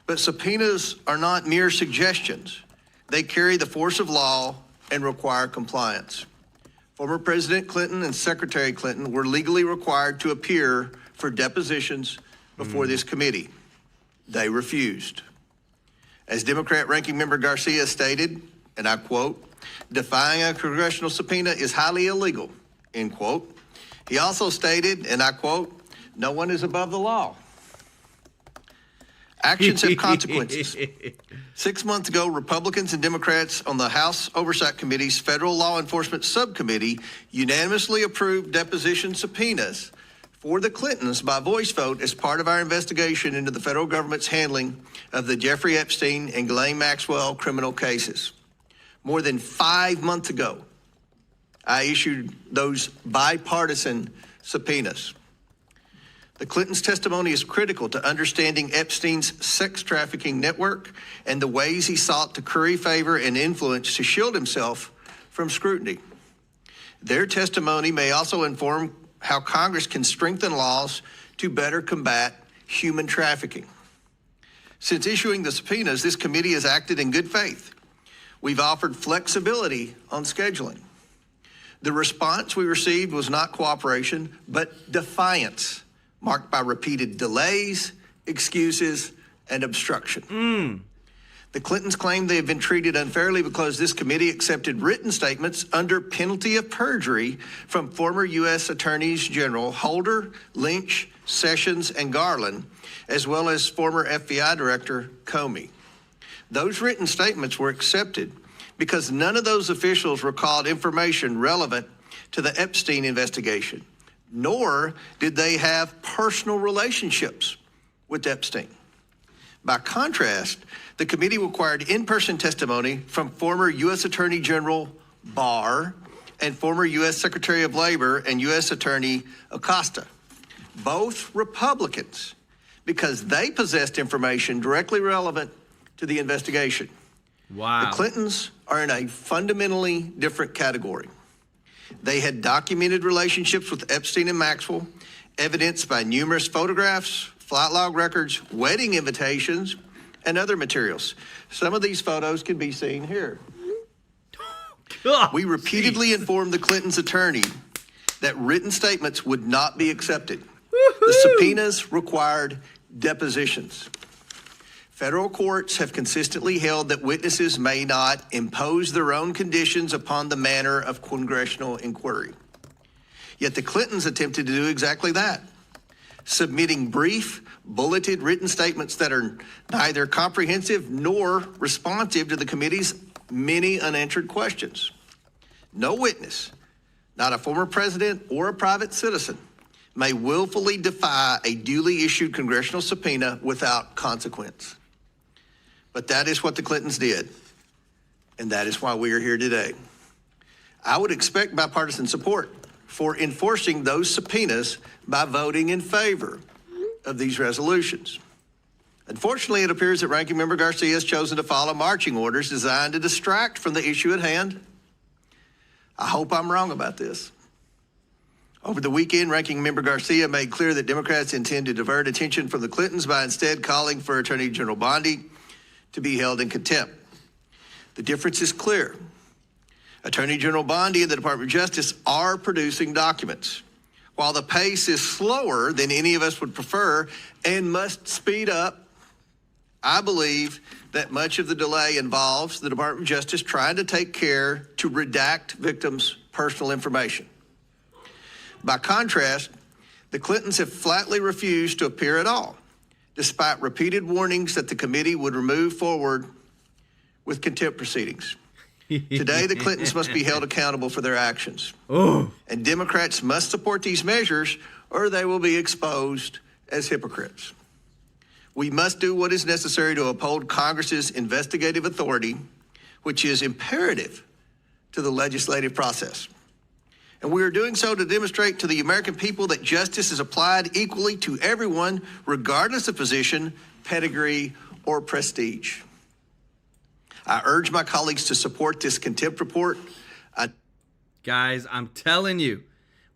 but subpoenas are not mere suggestions. They carry the force of law and require compliance. Former President Clinton and Secretary Clinton were legally required to appear for depositions before this committee. They refused. As Democrat Ranking Member Garcia stated, and I quote, "Defying a congressional subpoena is highly illegal," end quote. He also stated, and I quote, "No one is above the law." Actions have consequences. 6 months ago, Republicans and Democrats on the House Oversight Committee's Federal Law Enforcement Subcommittee unanimously approved deposition subpoenas for the Clintons by voice vote as part of our investigation into the federal government's handling of the Jeffrey Epstein and Ghislaine Maxwell criminal cases. More than 5 months ago, I issued those bipartisan subpoenas. The Clintons' testimony is critical to understanding Epstein's sex trafficking network and the ways he sought to curry favor and influence to shield himself from scrutiny. Their testimony may also inform how Congress can strengthen laws to better combat human trafficking. Since issuing the subpoenas, this committee has acted in good faith. We've offered flexibility on scheduling. The response we received was not cooperation, but defiance, marked by repeated delays, excuses, and obstruction. The Clintons claim they have been treated unfairly because this committee accepted written statements under penalty of perjury from former U.S. Attorneys General Holder, Lynch, Sessions, and Garland, as well as former FBI Director Comey. Those written statements were accepted because none of those officials recalled information relevant to the Epstein investigation, nor did they have personal relationships with Epstein. By contrast, the committee required in-person testimony from former U.S. Attorney General Barr and former U.S. Secretary of Labor and U.S. Attorney Acosta, both Republicans, because they possessed information directly relevant to the investigation. Wow. The Clintons are in a fundamentally different category. They had documented relationships with Epstein and Maxwell, evidenced by numerous photographs, flight log records, wedding invitations, and other materials. Some of these photos can be seen here. We repeatedly informed the Clintons' attorney that written statements would not be accepted. The subpoenas required depositions. Federal courts have consistently held that witnesses may not impose their own conditions upon the manner of congressional inquiry. Yet the Clintons attempted to do exactly that, submitting brief, bulleted written statements that are neither comprehensive nor responsive to the committee's many unanswered questions. No witness, not a former president or a private citizen, may willfully defy a duly issued congressional subpoena without consequence. But that is what the Clintons did, and that is why we are here today. I would expect bipartisan support for enforcing those subpoenas by voting in favor of these resolutions. Unfortunately, it appears that Ranking Member Garcia has chosen to follow marching orders designed to distract from the issue at hand. I hope I'm wrong about this. Over the weekend, Ranking Member Garcia made clear that Democrats intend to divert attention from the Clintons by instead calling for Attorney General Bondi to be held in contempt. The difference is clear. Attorney General Bondi and the Department of Justice are producing documents. While the pace is slower than any of us would prefer and must speed up, I believe that much of the delay involves the Department of Justice trying to take care to redact victims' personal information. By contrast, the Clintons have flatly refused to appear at all, despite repeated warnings that the committee would move forward with contempt proceedings. Today, the Clintons must be held accountable for their actions. And Democrats must support these measures or they will be exposed as hypocrites. We must do what is necessary to uphold Congress's investigative authority, which is imperative to the legislative process. And we are doing so to demonstrate to the American people that justice is applied equally to everyone, regardless of position, pedigree, or prestige. I urge my colleagues to support this contempt report. Guys, I'm telling you,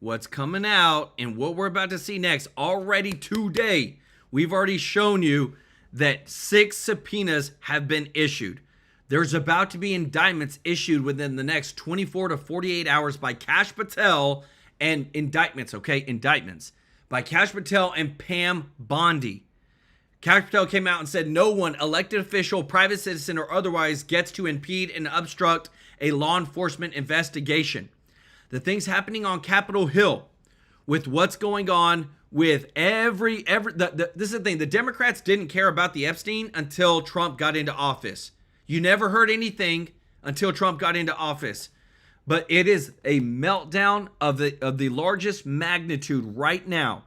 what's coming out and what we're about to see next already today, we've already shown you that 6 subpoenas have been issued. There's about to be indictments issued within the next 24 to 48 hours by Kash Patel and indictments by Kash Patel and Pam Bondi. Kash Patel came out and said no one, elected official, private citizen, or otherwise, gets to impede and obstruct a law enforcement investigation. The things happening on Capitol Hill with what's going on with this is the thing, the Democrats didn't care about the Epstein until Trump got into office. You never heard anything until Trump got into office. But it is a meltdown of the largest magnitude right now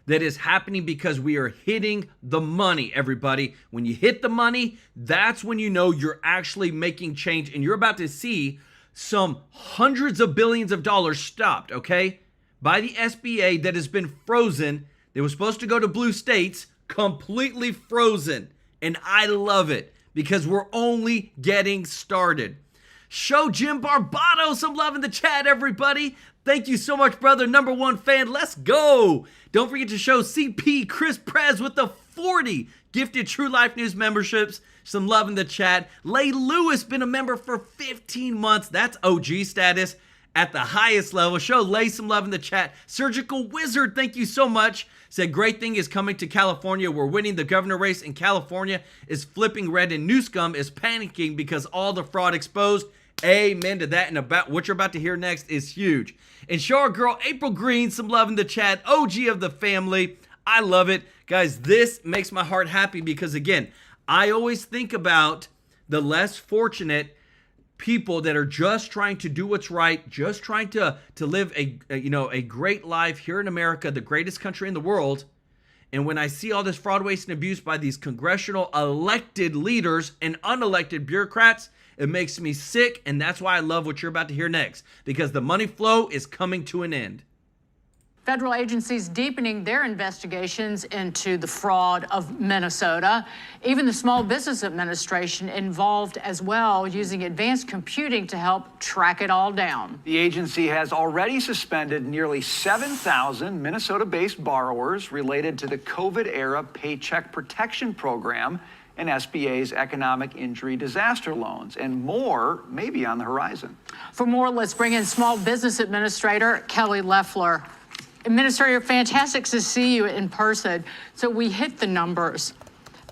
that is happening because we are hitting the money, everybody. When you hit the money, that's when you know you're actually making change, and you're about to see some hundreds of billions of dollars stopped, okay, by the SBA that has been frozen. They were supposed to go to blue states, completely frozen. And I love it because we're only getting started. Show Jim Barbato some love in the chat, everybody. Thank you so much, brother. #1 fan. Let's go. Don't forget to show CP Chris Prez with the 40 gifted True Life News memberships. Some love in the chat. Lay Lewis, been a member for 15 months. That's OG status at the highest level. Show Lay some love in the chat. Surgical Wizard, thank you so much. Said, great thing is coming to California. We're winning the governor race in California. Is flipping red and Newscomb is panicking because all the fraud exposed. Amen to that. And about what you're about to hear next is huge. And show our girl April Green some love in the chat. OG of the family. I love it. Guys, this makes my heart happy because, again, I always think about the less fortunate people that are just trying to do what's right, just trying to live a great life here in America, the greatest country in the world. And when I see all this fraud, waste, and abuse by these congressional elected leaders and unelected bureaucrats, it makes me sick. And that's why I love what you're about to hear next, because the money flow is coming to an end. Federal agencies deepening their investigations into the fraud of Minnesota. Even the Small Business Administration involved as well, using advanced computing to help track it all down. The agency has already suspended nearly 7,000 Minnesota-based borrowers related to the COVID-era Paycheck Protection Program and SBA's economic injury disaster loans, and more may be on the horizon. For more, let's bring in Small Business Administrator Kelly Loeffler. Administrator, fantastic to see you in person. So we hit the numbers.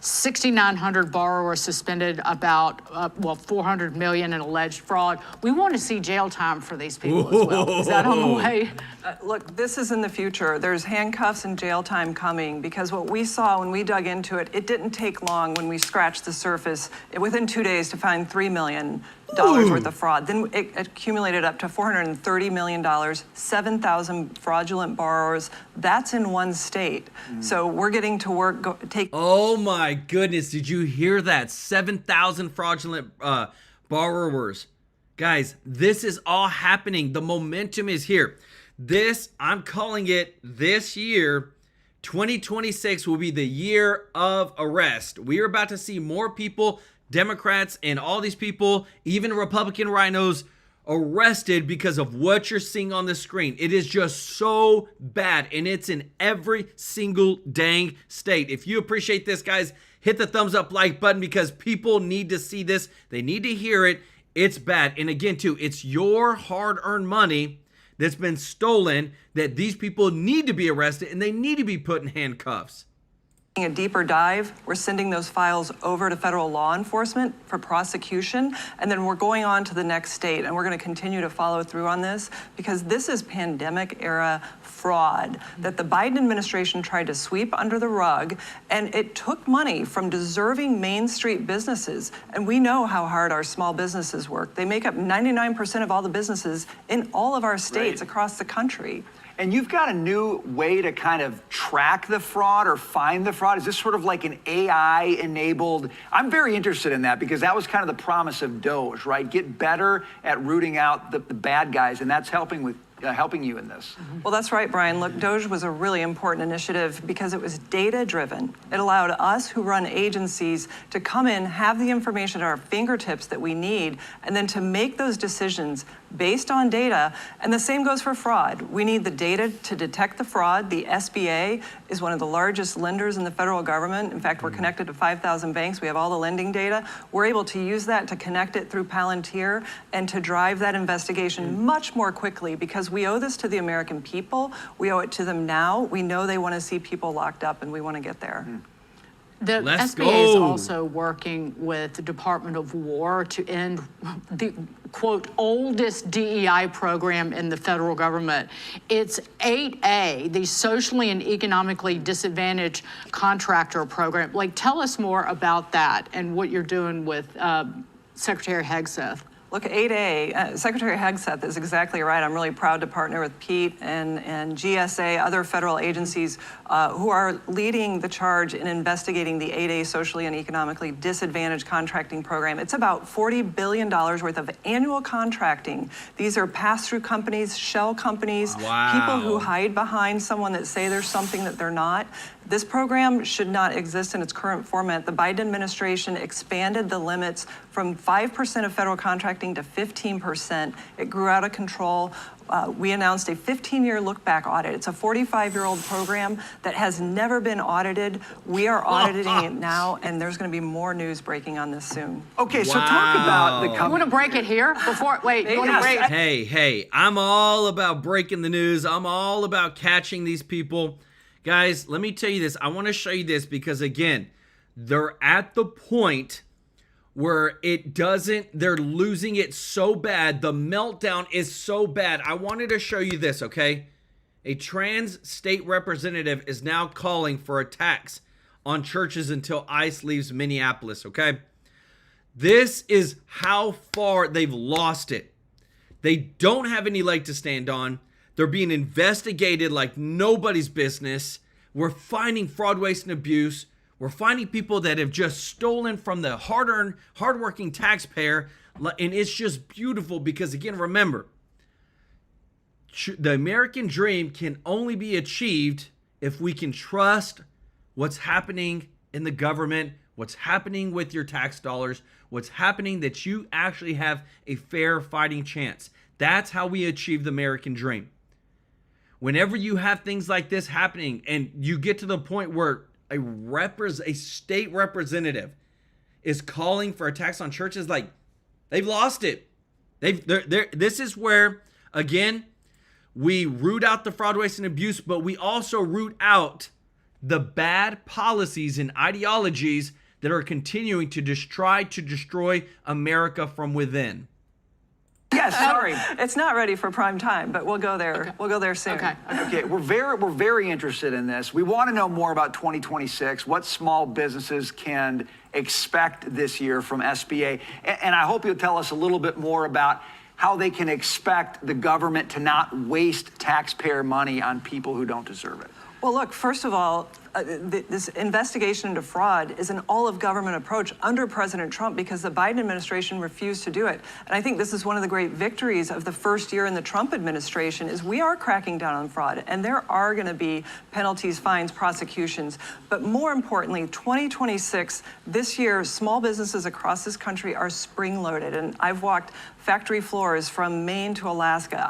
6,900 borrowers suspended, about, $400 million in alleged fraud. We want to see jail time for these people as well. Is that on the way? Look, this is in the future. There's handcuffs and jail time coming, because what we saw when we dug into it, it didn't take long when we scratched the surface, within 2 days, to find $3 million worth of fraud. Then it accumulated up to $430 million, 7,000 fraudulent borrowers. That's in one state. So we're getting to work, Oh my goodness, did you hear that? 7,000 fraudulent borrowers. Guys, this is all happening. The momentum is here. This, I'm calling it this year, 2026 will be the year of arrest. We are about to see more people, Democrats and all these people, even Republican rhinos, arrested because of what you're seeing on the screen. It is just so bad, and it's in every single dang state. If you appreciate this, guys, hit the thumbs up like button, because people need to see this. They need to hear it. It's bad. And again, too, it's your hard-earned money that's been stolen, that these people need to be arrested and they need to be put in handcuffs. a deeper dive. We're sending those files over to federal law enforcement for prosecution, and then we're going on to the next state, and we're going to continue to follow through on this, because this is pandemic era fraud that the Biden administration tried to sweep under the rug, and it took money from deserving Main Street businesses. And we know how hard our small businesses work. They make up 99% of all the businesses in all of our states across the country. And you've got a new way to kind of track the fraud or find the fraud. Is this sort of like an AI-enabled? I'm very interested in that, because that was kind of the promise of Doge, right? Get better at rooting out the bad guys, and that's helping you in this. Well, that's right, Brian. Look, Doge was a really important initiative because it was data-driven. It allowed us who run agencies to come in, have the information at our fingertips that we need, and then to make those decisions based on data. And the same goes for fraud. We need the data to detect the fraud. The SBA is one of the largest lenders in the federal government. In fact, we're connected to 5,000 banks. We have all the lending data. We're able to use that to connect it through Palantir and to drive that investigation much more quickly, because we owe this to the American people. We owe it to them now. We know they want to see people locked up, and we want to get there. The SBA is also working with the Department of War to end the, quote, oldest DEI program in the federal government. It's 8A, the socially and economically disadvantaged contractor program. Like, tell us more about that and what you're doing with Secretary Hegseth. Look, 8A, Secretary Hegseth is exactly right. I'm really proud to partner with Pete and GSA, other federal agencies who are leading the charge in investigating the 8A socially and economically disadvantaged contracting program. It's about $40 billion worth of annual contracting. These are pass-through companies, shell companies, people who hide behind someone that say there's something that they're not. This program should not exist in its current format. The Biden administration expanded the limits from 5% of federal contracting to 15%. It grew out of control. We announced a 15-year look-back audit. It's a 45-year-old program that has never been audited. We are auditing it now, and there's going to be more news breaking on this soon. Okay, so talk about the company. You want to break it here? Wait, you want to break? Hey, I'm all about breaking the news. I'm all about catching these people. Guys, let me tell you this. I want to show you this because, again, they're at the point where they're losing it so bad. The meltdown is so bad. I wanted to show you this, okay? A trans state representative is now calling for attacks on churches until ICE leaves Minneapolis, okay? This is how far they've lost it. They don't have any leg to stand on. They're being investigated like nobody's business. We're finding fraud, waste, and abuse. We're finding people that have just stolen from the hard-earned, hardworking taxpayer. And it's just beautiful because, again, remember, the American dream can only be achieved if we can trust what's happening in the government, what's happening with your tax dollars, what's happening, that you actually have a fair fighting chance. That's how we achieve the American dream. Whenever you have things like this happening and you get to the point where a state representative is calling for a tax on churches, like, they've lost it. This is where, again, we root out the fraud, waste, and abuse, but we also root out the bad policies and ideologies that are continuing to try to destroy America from within. Yes, sorry. It's not ready for prime time, but we'll go there. Okay. We'll go there soon. Okay, we're very interested in this. We want to know more about 2026, what small businesses can expect this year from SBA. And I hope you'll tell us a little bit more about how they can expect the government to not waste taxpayer money on people who don't deserve it. Well, look, first of all, this investigation into fraud is an all-of-government approach under President Trump because the Biden administration refused to do it. And I think this is one of the great victories of the first year in the Trump administration is we are cracking down on fraud, and there are going to be penalties, fines, prosecutions. But more importantly, 2026, this year, small businesses across this country are spring-loaded. And I've walked factory floors from Maine to Alaska.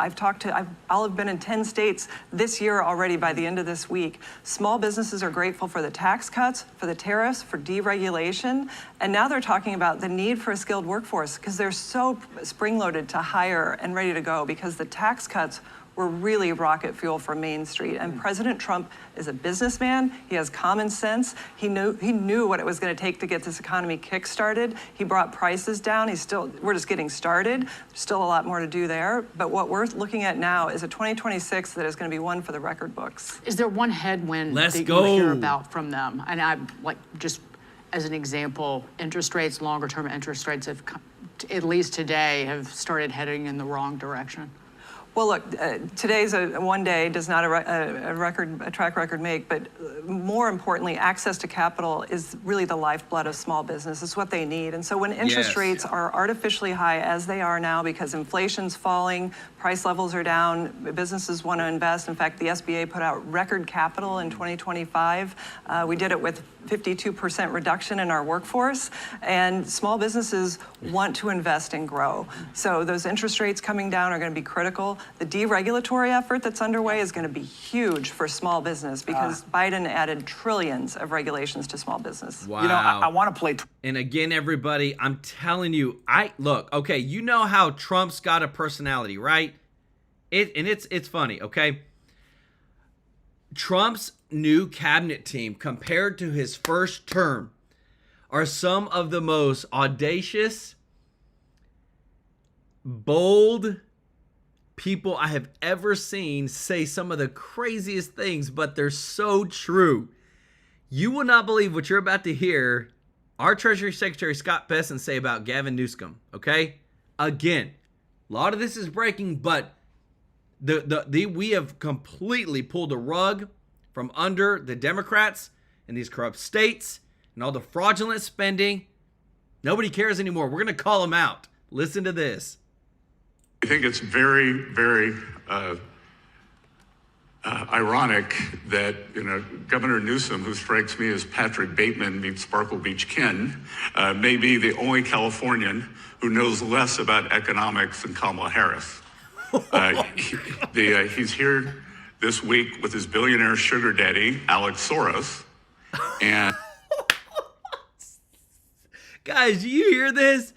I'll have been in 10 states this year already by the end of this week. Small businesses are grateful for the tax cuts, for the tariffs, for deregulation, and now they're talking about the need for a skilled workforce because they're so spring-loaded to hire and ready to go because the tax cuts were really rocket fuel for Main Street. And President Trump is a businessman. He has common sense. He knew what it was going to take to get this economy kick-started. He brought prices down. We're just getting started. There's still a lot more to do there. But what we're looking at now is a 2026 that is going to be one for the record books. Is there one headwind that you hear about from them? And I'm like, just as an example, interest rates, longer-term interest rates have, at least today, have started heading in the wrong direction. Well, look, today's a one day, does not a track record make, but more importantly, access to capital is really the lifeblood of small business. It's what they need. And so when interest rates are artificially high, as they are now, because inflation's falling, price levels are down, businesses want to invest. In fact, the SBA put out record capital in 2025. We did it with 52% reduction in our workforce, and small businesses want to invest and grow. So those interest rates coming down are going to be critical. The deregulatory effort that's underway is going to be huge for small business because Biden added trillions of regulations to small business. Wow. You know, I want to play. And again, everybody, I'm telling you, look, okay, you know how Trump's got a personality, right? It's funny, okay? Trump's new cabinet team, compared to his first term, are some of the most audacious, bold people I have ever seen say some of the craziest things, but they're so true. You will not believe what you're about to hear our Treasury Secretary Scott Bessent say about Gavin Newsom, okay? Again, a lot of this is breaking, but we have completely pulled the rug from under the Democrats in these corrupt states and all the fraudulent spending. Nobody cares anymore. We're going to call them out. Listen to this. I think it's very, very ironic that, Governor Newsom, who strikes me as Patrick Bateman meets Sparkle Beach Ken, may be the only Californian who knows less about economics than Kamala Harris. He's here this week with his billionaire sugar daddy, Alex Soros. And guys, you hear this?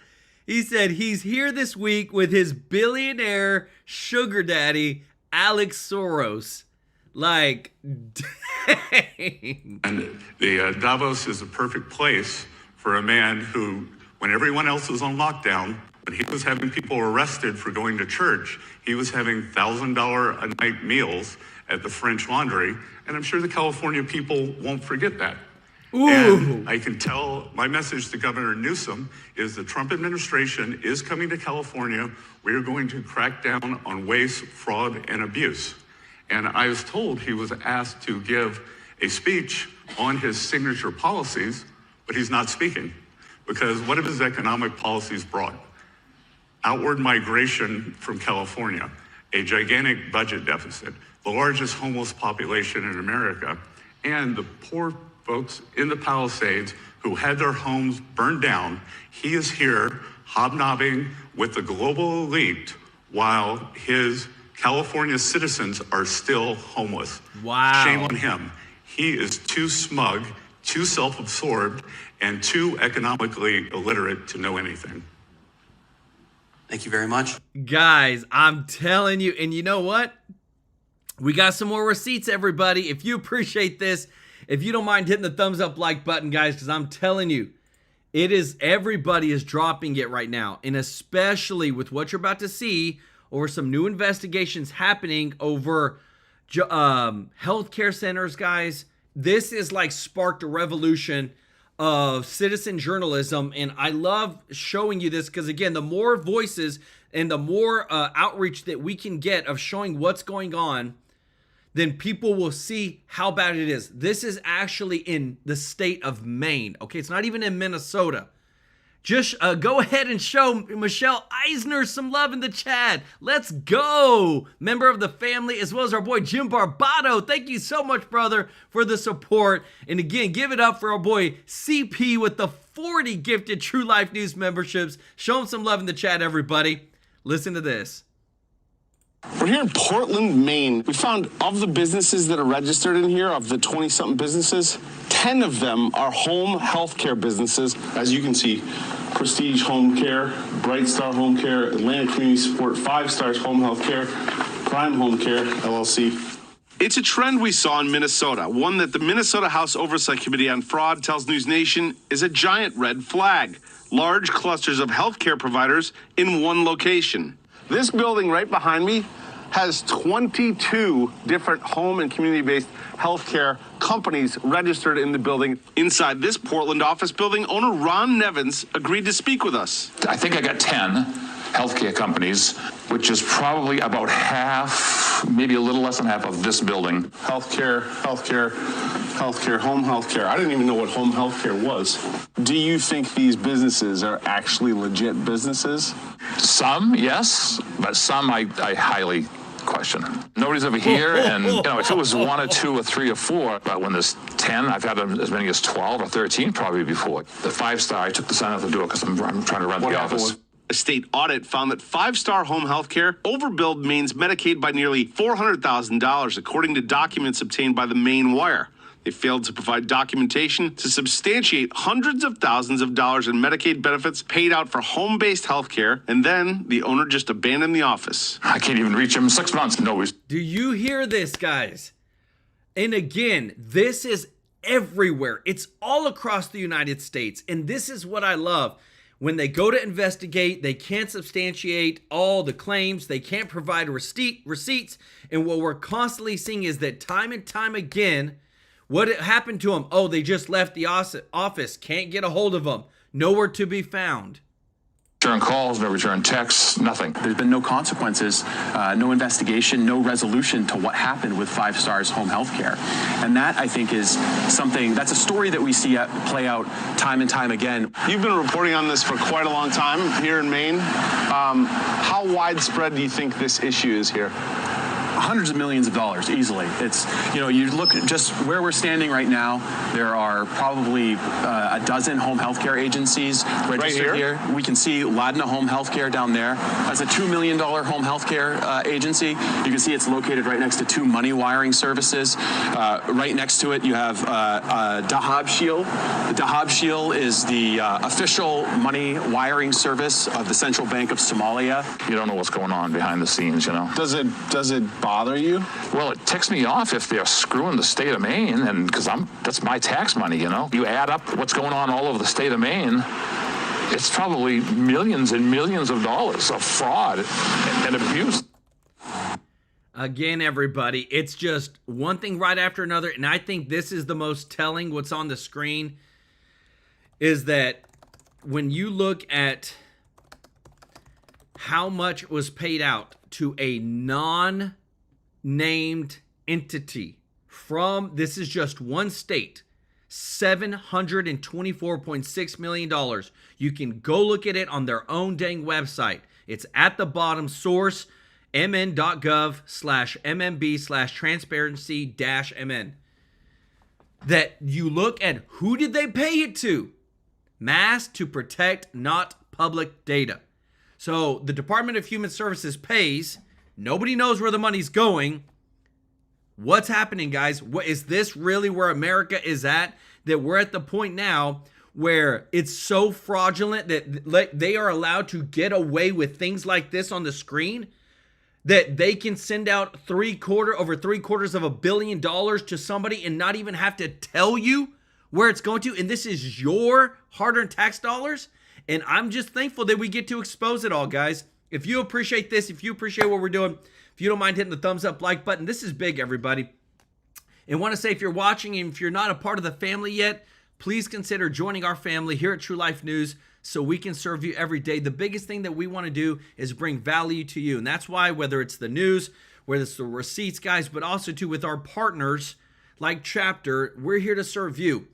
He said he's here this week with his billionaire sugar daddy, Alex Soros. Like, dang. And Davos is a perfect place for a man who, when everyone else was on lockdown, when he was having people arrested for going to church, he was having $1,000 a night meals at the French Laundry. And I'm sure the California people won't forget that. Ooh. And I can tell my message to Governor Newsom is the Trump administration is coming to California. We are going to crack down on waste, fraud, and abuse. And I was told he was asked to give a speech on his signature policies, but he's not speaking because what have his economic policies brought? Outward migration from California, a gigantic budget deficit, the largest homeless population in America, and the poor folks in the Palisades who had their homes burned down. He is here hobnobbing with the global elite while his California citizens are still homeless. Wow. Shame on him. He is too smug, too self-absorbed, and too economically illiterate to know anything. Thank you very much. Guys, I'm telling you, and you know what? We got some more receipts, everybody. If you appreciate this, if you don't mind hitting the thumbs up like button, guys, because I'm telling you, everybody is dropping it right now. And especially with what you're about to see over some new investigations happening over healthcare centers, guys. This is like sparked a revolution of citizen journalism, and I love showing you this because, again, the more voices and the more outreach that we can get of showing what's going on, then people will see how bad it is. This is actually in the state of Maine, okay? It's not even in Minnesota. Just go ahead and show Michelle Eisner some love in the chat. Let's go. Member of the family, as well as our boy Jim Barbato. Thank you so much, brother, for the support. And again, give it up for our boy CP with the 40 gifted True Life News memberships. Show him some love in the chat, everybody. Listen to this. We're here in Portland, Maine. We found of the businesses that are registered in here, of the 20-something businesses, 10 of them are home healthcare businesses. As you can see, Prestige Home Care, Bright Star Home Care, Atlantic Community Support, 5 Stars Home Health Care, Prime Home Care, LLC. It's a trend we saw in Minnesota, one that the Minnesota House Oversight Committee on Fraud tells News Nation is a giant red flag. Large clusters of healthcare providers in one location. This building right behind me has 22 different home and community-based healthcare companies registered in the building. Inside this Portland office building, owner Ron Nevins agreed to speak with us. I think I got 10 healthcare companies, which is probably about half, maybe a little less than half of this building. Healthcare, home healthcare. I didn't even know what home healthcare was. Do you think these businesses are actually legit businesses? Some, yes, but some I highly question. Nobody's over here, and if it was 1 or 2 or 3 or 4, but when there's 10, I've had as many as 12 or 13 probably before. The 5 Star, I took the sign off the door because I'm trying to run the office. A state audit found that 5 Star Home Healthcare overbilled Maine's Medicaid by nearly $400,000, according to documents obtained by the Maine Wire. They failed to provide documentation to substantiate hundreds of thousands of dollars in Medicaid benefits paid out for home-based health care, and then the owner just abandoned the office. I can't even reach him in 6 months. No. Do you hear this, guys? And again, this is everywhere. It's all across the United States, and this is what I love. When they go to investigate, they can't substantiate all the claims. They can't provide receipts. And what we're constantly seeing is that time and time again, what happened to them? Oh, they just left the office. Can't get a hold of them. Nowhere to be found. Return calls, no return texts, nothing. There's been no consequences, no investigation, no resolution to what happened with 5 Stars Home Health Care. And that, I think, is something, that's a story that we see play out time and time again. You've been reporting on this for quite a long time here in Maine. How widespread do you think this issue is here? Hundreds of millions of dollars, easily. It's, you look at just where we're standing right now, there are probably a dozen home health care agencies registered right here. We can see Ladna Home Health Care down there. That's a $2 million home health care agency. You can see it's located right next to 2 money wiring services. Right next to it, you have Dahab Shield. Dahab Shield is the official money wiring service of the Central Bank of Somalia. You don't know what's going on behind the scenes, Does it bother you? Well, it ticks me off if they're screwing the state of Maine, and because that's my tax money, You add up what's going on all over the state of Maine, it's probably millions and millions of dollars of fraud and abuse. Again, everybody, it's just one thing right after another, and I think this is the most telling. What's on the screen is that when you look at how much was paid out to a non-named entity from, this is just one state, $724.6 million. You can go look at it on their own dang website. It's at the bottom, source, mn.gov/mmb/transparency-mn. That you look at who did they pay it to? Mass to protect, not public data. So the Department of Human Services pays. Nobody knows where the money's going. What's happening, guys? What is this really where America is at? That we're at the point now where it's so fraudulent that they are allowed to get away with things like this on the screen, that they can send out over $750 million to somebody and not even have to tell you where it's going to. And this is your hard-earned tax dollars. And I'm just thankful that we get to expose it all, guys. If you appreciate this, if you appreciate what we're doing, if you don't mind hitting the thumbs up like button, this is big, everybody. And want to say, if you're watching and if you're not a part of the family yet, please consider joining our family here at TrueLife News so we can serve you every day. The biggest thing that we want to do is bring value to you. And that's why, whether it's the news, whether it's the receipts, guys, but also too with our partners like Chapter, we're here to serve you.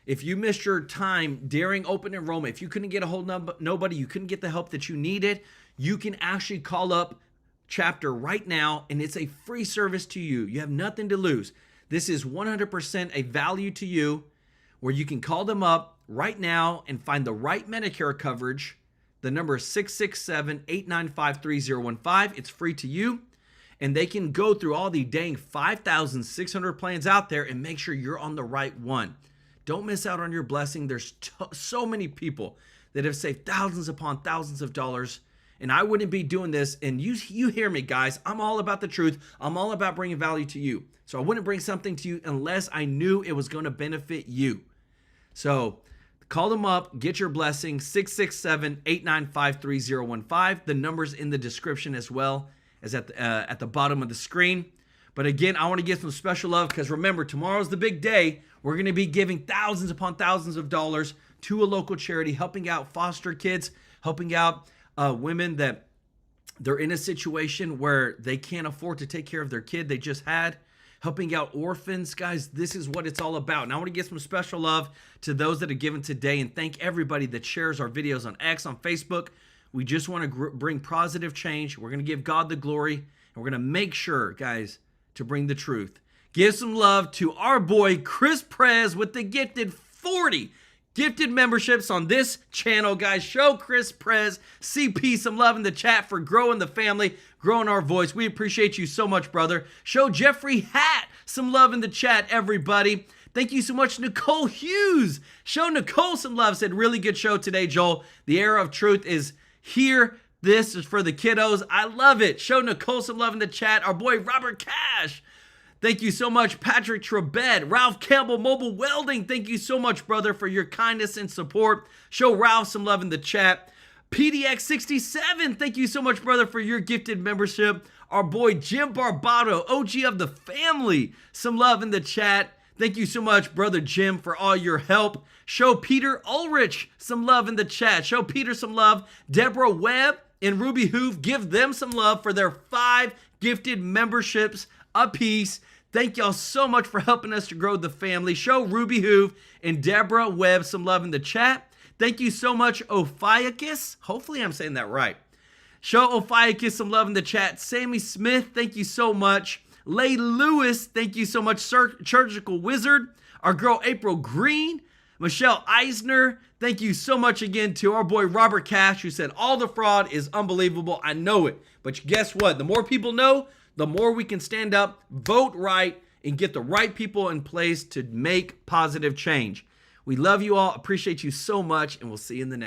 If you missed your time during open enrollment, if you couldn't get a hold of nobody, you couldn't get the help that you needed, you can actually call up Chapter right now, and it's a free service to you. You have nothing to lose. This is 100% a value to you, where you can call them up right now and find the right Medicare coverage. The number is 667-895-3015. It's free to you. And they can go through all the dang 5,600 plans out there and make sure you're on the right one. Don't miss out on your blessing. There's so many people that have saved thousands upon thousands of dollars. And I wouldn't be doing this. And you hear me, guys. I'm all about the truth. I'm all about bringing value to you. So I wouldn't bring something to you unless I knew it was going to benefit you. So call them up. Get your blessing. 667-895-3015. The number's in the description as well as at the bottom of the screen. But again, I want to give some special love because remember, tomorrow's the big day. We're going to be giving thousands upon thousands of dollars to a local charity, helping out foster kids, helping out women that they're in a situation where they can't afford to take care of their kid they just had, helping out orphans. Guys, this is what it's all about. And I want to give some special love to those that have given today, and thank everybody that shares our videos on X, on Facebook. We just want to bring positive change. We're going to give God the glory, and we're going to make sure, guys, to bring the truth. Give some love to our boy Chris Prez with the gifted 40 gifted memberships on this channel, guys. Show Chris Prez CP some love in the chat for growing the family, growing our voice. We appreciate you so much, brother. Show Jeffrey Hatt some love in the chat, everybody. Thank you so much, Nicole Hughes. Show Nicole some love. Said, really good show today, Joel. The era of truth is here. This is for the kiddos. I love it. Show Nicole some love in the chat. Our boy Robert Cash. Thank you so much, Patrick Trebed. Ralph Campbell Mobile Welding. Thank you so much, brother, for your kindness and support. Show Ralph some love in the chat. PDX67. Thank you so much, brother, for your gifted membership. Our boy Jim Barbato, OG of the family. Some love in the chat. Thank you so much, brother Jim, for all your help. Show Peter Ulrich some love in the chat. Show Peter some love. Deborah Webb and Ruby Hoof, give them some love for their 5 gifted memberships apiece. Thank y'all so much for helping us to grow the family. Show Ruby Hoof and Deborah Webb some love in the chat. Thank you so much, Ophiakis. Hopefully I'm saying that right. Show Ophiakis some love in the chat. Sammy Smith, thank you so much. Lay Lewis, thank you so much. Surgical Wizard. Our girl April Green. Michelle Eisner, thank you so much again to our boy Robert Cash, who said all the fraud is unbelievable. I know it. But guess what? The more people know, the more we can stand up, vote right, and get the right people in place to make positive change. We love you all, appreciate you so much, and we'll see you in the next.